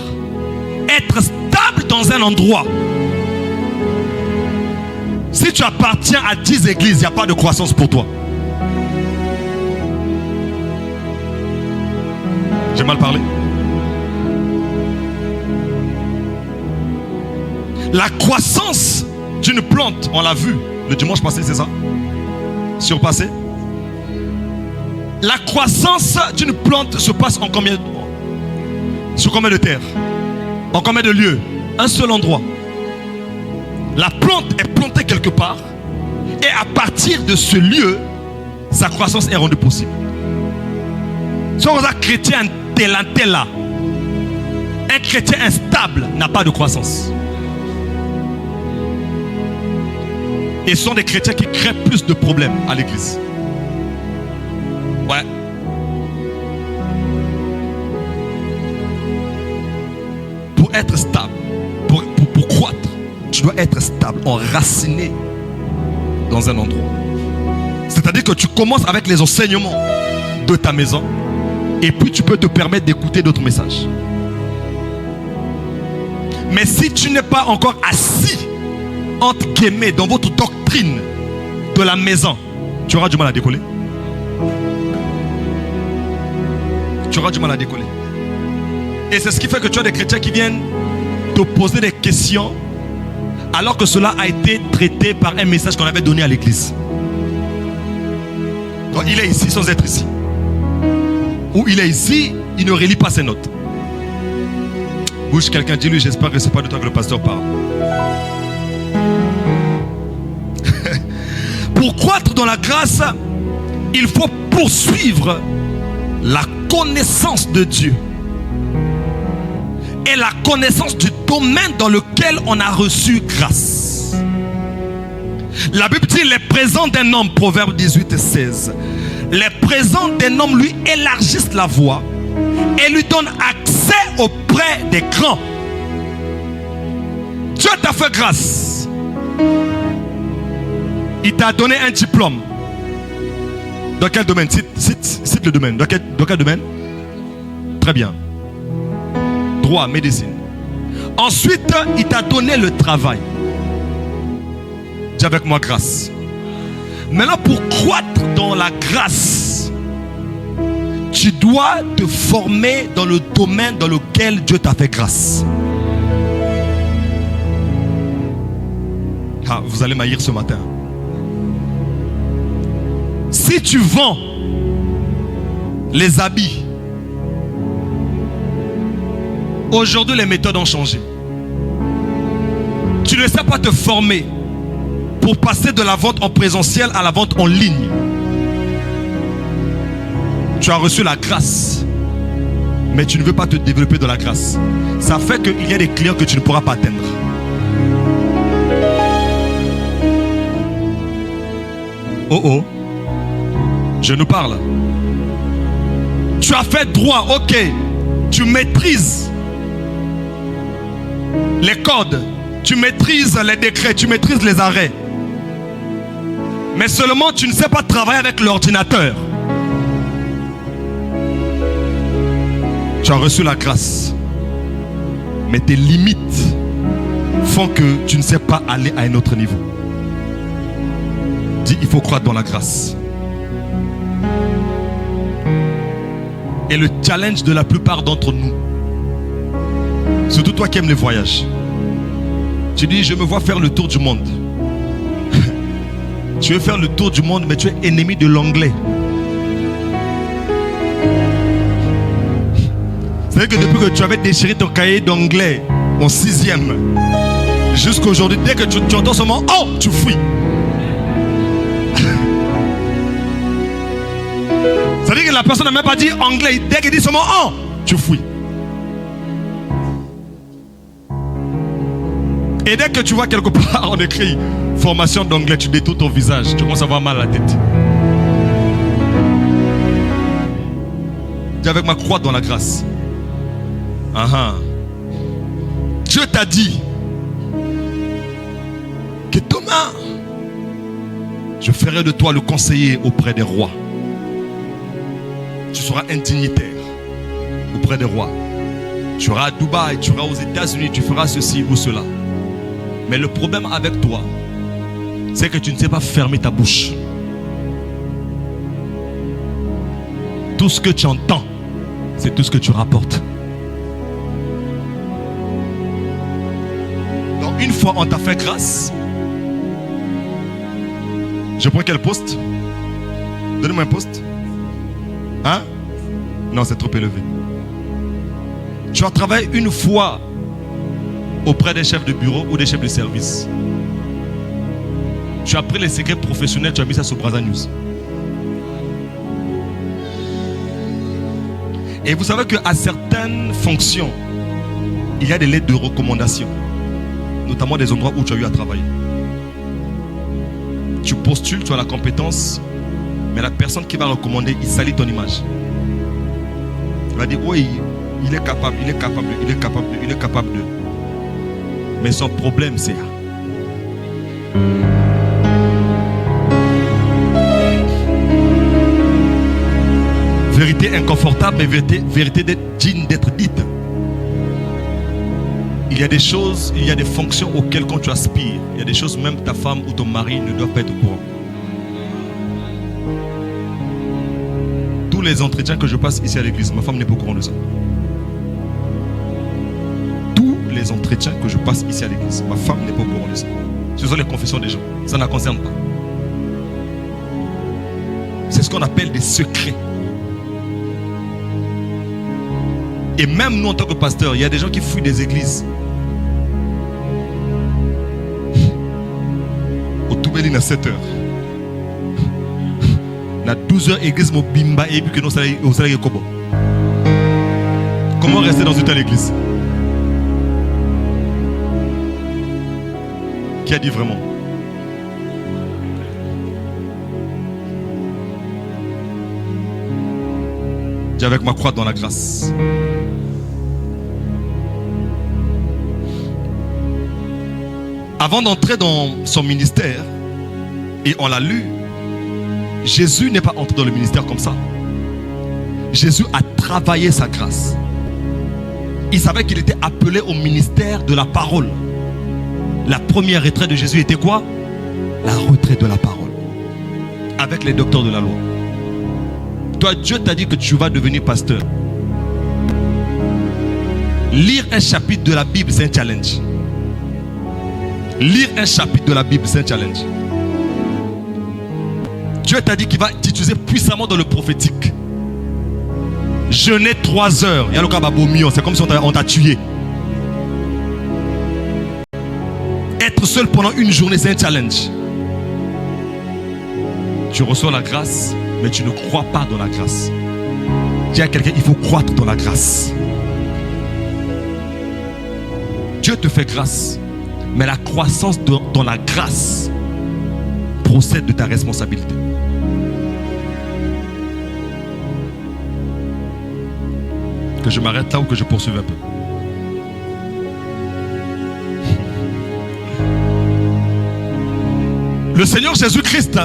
A: être stable dans un endroit. Si tu appartiens à 10 églises, il n'y a pas de croissance pour toi. J'ai mal parlé. La croissance d'une plante, on l'a vu le dimanche passé, c'est ça? Surpassé. La croissance d'une plante se passe en combien? Sur combien de terres? En combien de lieux? Un seul endroit. La plante est plantée quelque part. Et à partir de ce lieu, sa croissance est rendue possible. Si on a un chrétien tel là, un chrétien instable n'a pas de croissance. Et ce sont des chrétiens qui créent plus de problèmes à l'église. Ouais. Pour être stable, pour croître, tu dois être stable, enraciné dans un endroit. C'est-à-dire que tu commences avec les enseignements de ta maison et puis tu peux te permettre d'écouter d'autres messages. Mais si tu n'es pas encore assis entre guillemets dans votre doctrine de la maison, tu auras du mal à décoller. Tu auras du mal à décoller. Et c'est ce qui fait que tu as des chrétiens qui viennent te poser des questions alors que cela a été traité par un message qu'on avait donné à l'église. Donc il est ici sans être ici. Ou il est ici, il ne relit pas ses notes. Bouge quelqu'un, dis-lui, j'espère que ce n'est pas de toi que le pasteur parle. Pour croître dans la grâce, il faut poursuivre la connaissance de Dieu et la connaissance du domaine dans lequel on a reçu grâce. La Bible dit les présents d'un homme, Proverbe 18:16. Les présents d'un homme lui élargissent la voie et lui donnent accès auprès des grands. Dieu t'a fait grâce. Il t'a donné un diplôme. Dans quel domaine? Cite le domaine. Dans quel domaine? Très bien. Droit, médecine. Ensuite, il t'a donné le travail. Dis avec moi grâce. Maintenant, pour croître dans la grâce, tu dois te former dans le domaine dans lequel Dieu t'a fait grâce. Ah, vous allez m'haïr ce matin. Si tu vends les habits, aujourd'hui les méthodes ont changé. Tu ne sais pas te former pour passer de la vente en présentiel à la vente en ligne. Tu as reçu la grâce, mais tu ne veux pas te développer dans la grâce. Ça fait qu'il y a des clients que tu ne pourras pas atteindre. Oh oh, je nous parle. Tu as fait droit, ok. Tu maîtrises les codes, tu maîtrises les décrets, tu maîtrises les arrêts. Mais seulement tu ne sais pas travailler avec l'ordinateur. Tu as reçu la grâce, mais tes limites font que tu ne sais pas aller à un autre niveau. Dis, il faut croître dans la grâce. Et le challenge de la plupart d'entre nous, surtout toi qui aimes les voyages, tu dis, je me vois faire le tour du monde. Tu veux faire le tour du monde, mais tu es ennemi de l'anglais. C'est-à-dire que depuis que tu avais déchiré ton cahier d'anglais en 6e, jusqu'à aujourd'hui, dès que tu entends seulement « Oh !» tu fuis. C'est-à-dire que la personne n'a même pas dit anglais. Dès qu'il dit seulement « Oh !» tu fuis. Et dès que tu vois quelque part on écrit formation d'anglais, tu détournes ton visage, tu commences à avoir mal à la tête. Dis avec ma croix dans la grâce. Dieu t'a dit que demain, je ferai de toi le conseiller auprès des rois. Tu seras un dignitaire auprès des rois. Tu seras à Dubaï, tu seras aux États-Unis, tu feras ceci ou cela. Mais le problème avec toi, c'est que tu ne sais pas fermer ta bouche. Tout ce que tu entends, c'est tout ce que tu rapportes. Donc une fois on t'a fait grâce, je prends quel poste? Donnez-moi un poste. Hein? Non, c'est trop élevé. Tu as travaillé une fois auprès des chefs de bureau ou des chefs de service. Tu as pris les secrets professionnels, tu as mis ça sur Braza News. Et vous savez qu'à certaines fonctions, il y a des lettres de recommandation, notamment des endroits où tu as eu à travailler. Tu postules, tu as la compétence, mais la personne qui va recommander, il salit ton image. Il va dire, oui, il est capable, il est capable, il est capable, il est capable de. Mais son problème, c'est... Vérité inconfortable, mais vérité digne d'être dite. Il y a des choses, il y a des fonctions auxquelles quand tu aspires, il y a des choses même ta femme ou ton mari ne doit pas être au courant. Tous les entretiens que je passe ici à l'église, ma femme n'est pas au courant de ça. Tous les entretiens que je passe ici à l'église, ma femme n'est pas au courant de ça. Ce sont les confessions des gens, ça ne la concerne pas. C'est ce qu'on appelle des secrets. Et même nous en tant que pasteurs, il y a des gens qui fuient des églises. Au Toubeli, à 7h. À 12h, église Mobimba et puis que nous sommes Kobo. Comment rester dans une telle église? Qui a dit vraiment? Dis avec ma croix dans la grâce. Avant d'entrer dans son ministère, et on l'a lu, Jésus n'est pas entré dans le ministère comme ça. Jésus a travaillé sa grâce. Il savait qu'il était appelé au ministère de la parole. La première retraite de Jésus était quoi? La retraite de la parole. Avec les docteurs de la loi. Toi, Dieu t'a dit que tu vas devenir pasteur. Lire un chapitre de la Bible, c'est un challenge. Lire un chapitre de la Bible, c'est un challenge. Dieu t'a dit qu'il va t'utiliser puissamment dans le prophétique. Jeûner 3 heures. C'est comme si on t'a tué. Être seul pendant une journée, c'est un challenge. Tu reçois la grâce, mais tu ne crois pas dans la grâce. Dis à quelqu'un, il faut croître dans la grâce. Dieu te fait grâce, mais la croissance dans la grâce procède de ta responsabilité. Que je m'arrête là ou que je poursuive un peu? Le Seigneur Jésus-Christ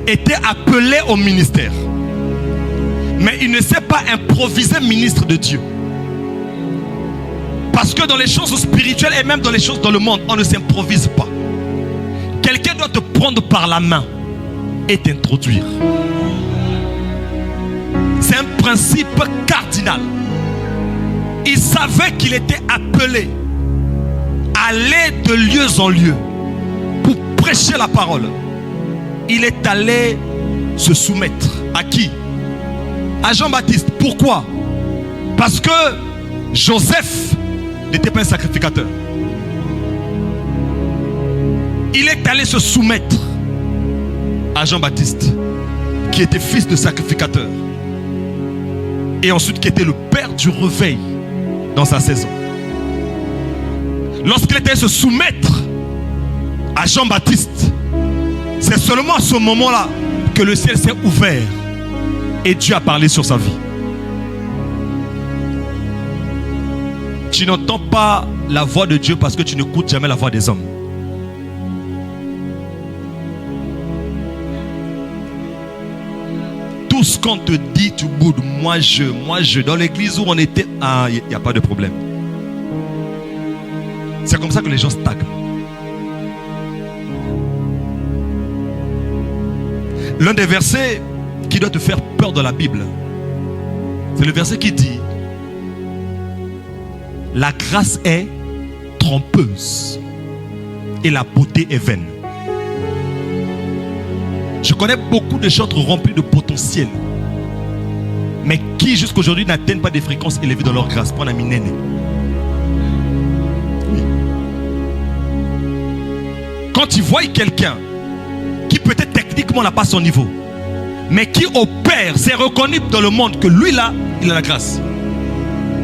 A: était appelé au ministère. Mais il ne s'est pas improvisé ministre de Dieu. Parce que dans les choses spirituelles et même dans les choses dans le monde, on ne s'improvise pas. Quelqu'un doit te prendre par la main et t'introduire. C'est un principe cardinal. Il savait qu'il était appelé à aller de lieu en lieu pour prêcher la parole. Il est allé se soumettre à qui? À Jean-Baptiste. Pourquoi? Parce que Joseph n'était pas un sacrificateur. Il est allé se soumettre à Jean-Baptiste, qui était fils de sacrificateur, et ensuite qui était le père du réveil dans sa saison. Lorsqu'il était allé se soumettre à Jean-Baptiste, c'est seulement à ce moment-là que le ciel s'est ouvert et Dieu a parlé sur sa vie. Tu n'entends pas la voix de Dieu parce que tu n'écoutes jamais la voix des hommes. Tout ce qu'on te dit, tu boudes. Moi je. Dans l'église où on était, il n'y a pas de problème. C'est comme ça que les gens stagnent. L'un des versets qui doit te faire peur dans la Bible, c'est le verset qui dit: la grâce est trompeuse et la beauté est vaine. Je connais beaucoup de chantres remplis de potentiel, mais qui jusqu'à aujourd'hui n'atteignent pas des fréquences élevées dans leur grâce. Pour un ami néné. Quand quand tu vois quelqu'un qui peut-être techniquement n'a pas son niveau, mais qui opère, c'est reconnu dans le monde que lui là, il a la grâce.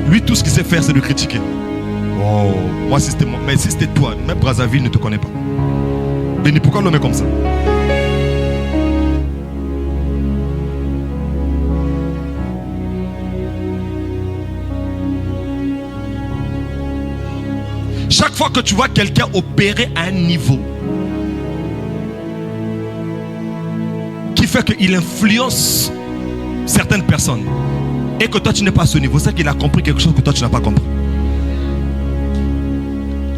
A: Lui, tout ce qu'il sait faire, c'est de critiquer. Oh, moi si c'était moi, mais si c'était toi, même Brazzaville ne te connaît pas. Béni, pourquoi l'homme est comme ça? Chaque fois que tu vois quelqu'un opérer à un niveau qui fait qu'il influence certaines personnes et que toi tu n'es pas à ce niveau, c'est qu'il a compris quelque chose que toi tu n'as pas compris.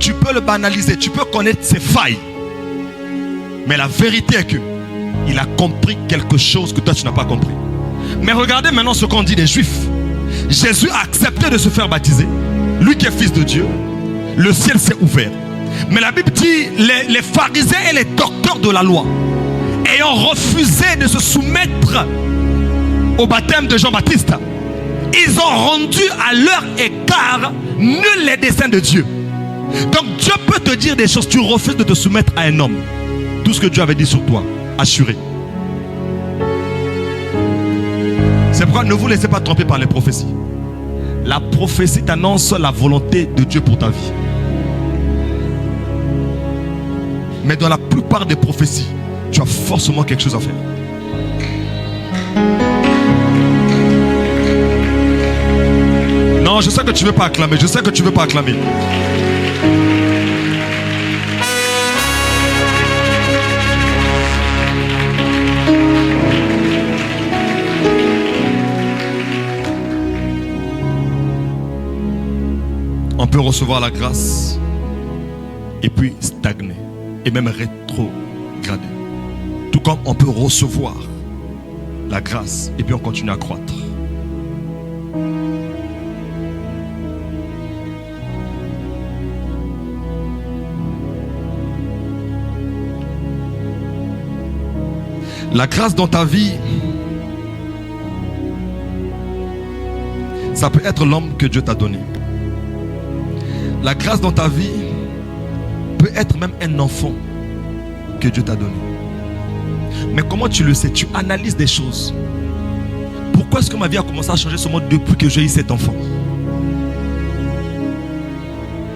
A: Tu peux le banaliser, tu peux connaître ses failles, mais la vérité est que il a compris quelque chose que toi tu n'as pas compris. Mais regardez maintenant ce qu'on dit des Juifs. Jésus a accepté de se faire baptiser, lui qui est fils de Dieu. Le ciel s'est ouvert. Mais la Bible dit, les pharisiens et les docteurs de la loi, ayant refusé de se soumettre au baptême de Jean-Baptiste, ils ont rendu à leur égard nul les desseins de Dieu. Donc Dieu peut te dire des choses, tu refuses de te soumettre à un homme. Tout ce que Dieu avait dit sur toi, assuré. C'est pourquoi ne vous laissez pas tromper par les prophéties. La prophétie t'annonce la volonté de Dieu pour ta vie. Mais dans la plupart des prophéties, tu as forcément quelque chose à faire. Non, je sais que tu ne veux pas acclamer. Je sais que tu ne veux pas acclamer. On peut recevoir la grâce et puis stagner et même rétrograder. Tout comme on peut recevoir la grâce et puis on continue à croître. La grâce dans ta vie, ça peut être l'homme que Dieu t'a donné. La grâce dans ta vie peut être même un enfant que Dieu t'a donné. Mais comment tu le sais? Tu analyses des choses. Pourquoi est-ce que ma vie a commencé à changer ce mode depuis que j'ai eu cet enfant?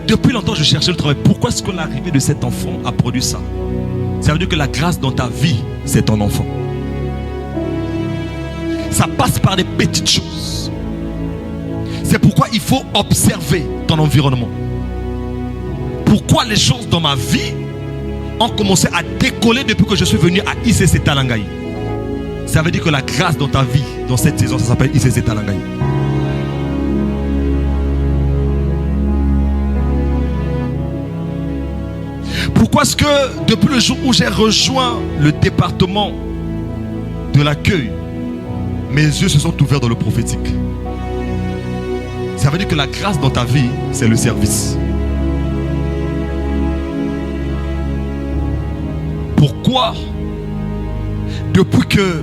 A: Depuis longtemps, je cherchais le travail. Pourquoi est-ce que l'arrivée de cet enfant a produit ça? Ça veut dire que la grâce dans ta vie, c'est ton enfant. Ça passe par des petites choses. C'est pourquoi il faut observer ton environnement. Pourquoi les choses dans ma vie ont commencé à décoller depuis que je suis venu à ICC Talangaï? Ça veut dire que la grâce dans ta vie, dans cette saison, ça s'appelle ICC Talangaï. Pourquoi est-ce que depuis le jour où j'ai rejoint le département de l'accueil, mes yeux se sont ouverts dans le prophétique? Ça veut dire que la grâce dans ta vie, c'est le service. Pourquoi depuis que...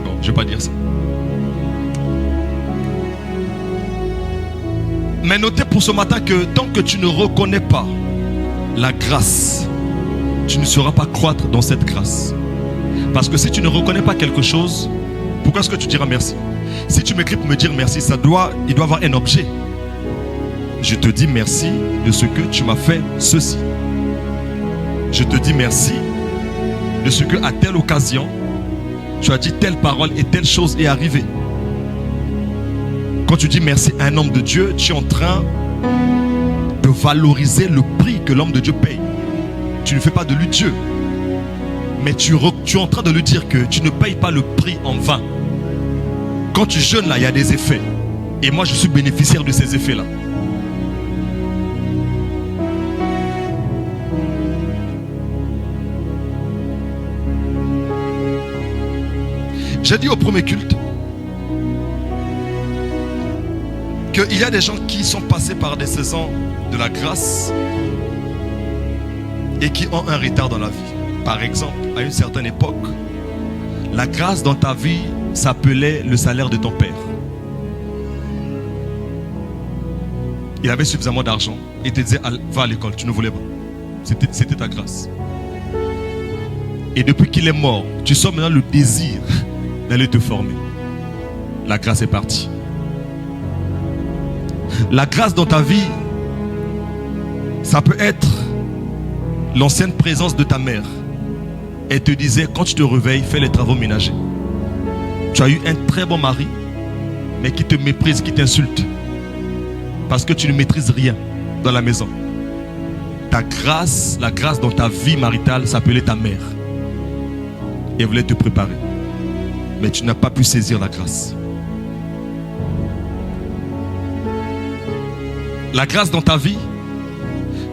A: Non, je ne vais pas dire ça. Mais notez pour ce matin que tant que tu ne reconnais pas la grâce, tu ne sauras pas croître dans cette grâce. Parce que si tu ne reconnais pas quelque chose, pourquoi est-ce que tu diras merci? Si tu m'écris pour me dire merci, il doit avoir un objet. Je te dis merci de ce que tu m'as fait ceci. Je te dis merci de ce que à telle occasion, tu as dit telle parole et telle chose est arrivée. Quand tu dis merci à un homme de Dieu, tu es en train de valoriser le prix que l'homme de Dieu paye. Tu ne fais pas de lui Dieu, mais tu es en train de lui dire que tu ne payes pas le prix en vain. Quand tu jeûnes là, il y a des effets. Et moi, je suis bénéficiaire de ces effets-là. J'ai dit au premier culte qu'il y a des gens qui sont passés par des saisons de la grâce et qui ont un retard dans la vie. Par exemple, à une certaine époque, la grâce dans ta vie s'appelait le salaire de ton père. Il avait suffisamment d'argent et te disait va à l'école, tu ne voulais pas. C'était ta grâce. Et depuis qu'il est mort, tu sens maintenant le désir d'aller te former. La grâce est partie. La grâce dans ta vie, ça peut être l'ancienne présence de ta mère. Elle te disait, quand tu te réveilles, fais les travaux ménagers. Tu as eu un très bon mari, mais qui te méprise, qui t'insulte. Parce que tu ne maîtrises rien dans la maison. Ta grâce, la grâce dans ta vie maritale s'appelait ta mère. Et elle voulait te préparer. Mais tu n'as pas pu saisir la grâce. La grâce dans ta vie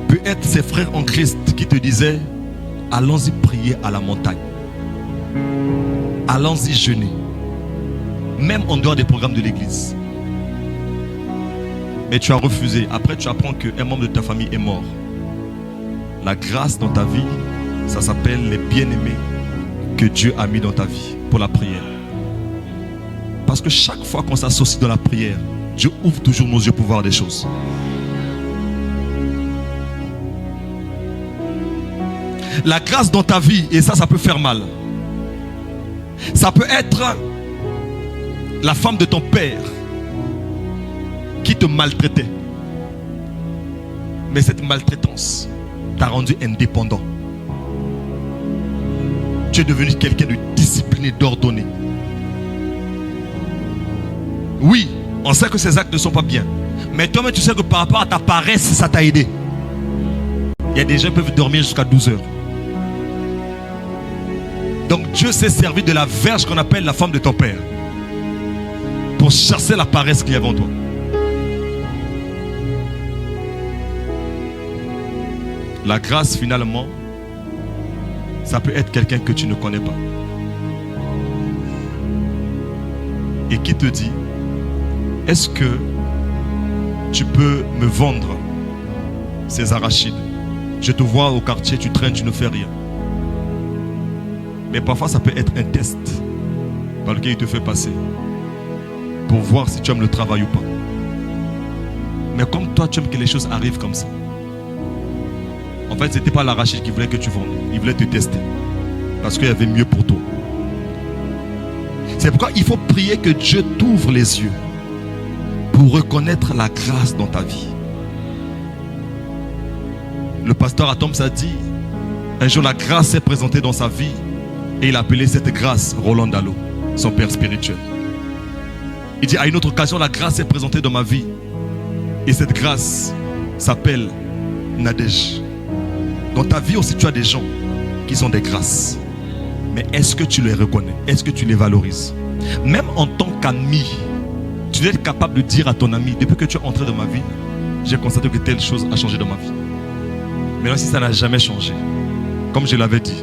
A: peut être ces frères en Christ qui te disaient, allons-y prier à la montagne. Allons-y jeûner. Même en dehors des programmes de l'église. Mais tu as refusé. Après, tu apprends qu'un membre de ta famille est mort. La grâce dans ta vie, ça s'appelle les bien-aimés que Dieu a mis dans ta vie pour la prière. Parce que chaque fois qu'on s'associe dans la prière, Dieu ouvre toujours nos yeux pour voir des choses. La grâce dans ta vie, et ça peut faire mal. Ça peut être la femme de ton père qui te maltraitait. Mais cette maltraitance t'a rendu indépendant. Tu es devenu quelqu'un de discipliné, d'ordonné. Oui, on sait que ces actes ne sont pas bien. Mais toi-même, tu sais que par rapport à ta paresse, ça t'a aidé. Il y a des gens qui peuvent dormir jusqu'à 12 heures. Donc Dieu s'est servi de la verge qu'on appelle la femme de ton père pour chasser la paresse qu'il y avait en toi. La grâce finalement, ça peut être quelqu'un que tu ne connais pas et qui te dit, est-ce que tu peux me vendre ces arachides? Je te vois au quartier, tu traînes, tu ne fais rien. Mais parfois ça peut être un test par lequel il te fait passer pour voir si tu aimes le travail ou pas. Mais comme toi tu aimes que les choses arrivent comme ça, en fait ce n'était pas l'arachide qui voulait que tu vendes, il voulait te tester parce qu'il y avait mieux pour toi. C'est pourquoi il faut prier que Dieu t'ouvre les yeux pour reconnaître la grâce dans ta vie. Le pasteur Atoms a dit, un jour la grâce s'est présentée dans sa vie et il a appelé cette grâce Roland Dallot, son père spirituel. Il dit, à une autre occasion, la grâce s'est présentée dans ma vie et cette grâce s'appelle Nadège. Dans ta vie aussi, tu as des gens qui sont des grâces. Mais est-ce que tu les reconnais? Est-ce que tu les valorises? Même en tant qu'ami, tu dois être capable de dire à ton ami, depuis que tu es entré dans ma vie, j'ai constaté que telle chose a changé dans ma vie. Maintenant, si ça n'a jamais changé, comme je l'avais dit,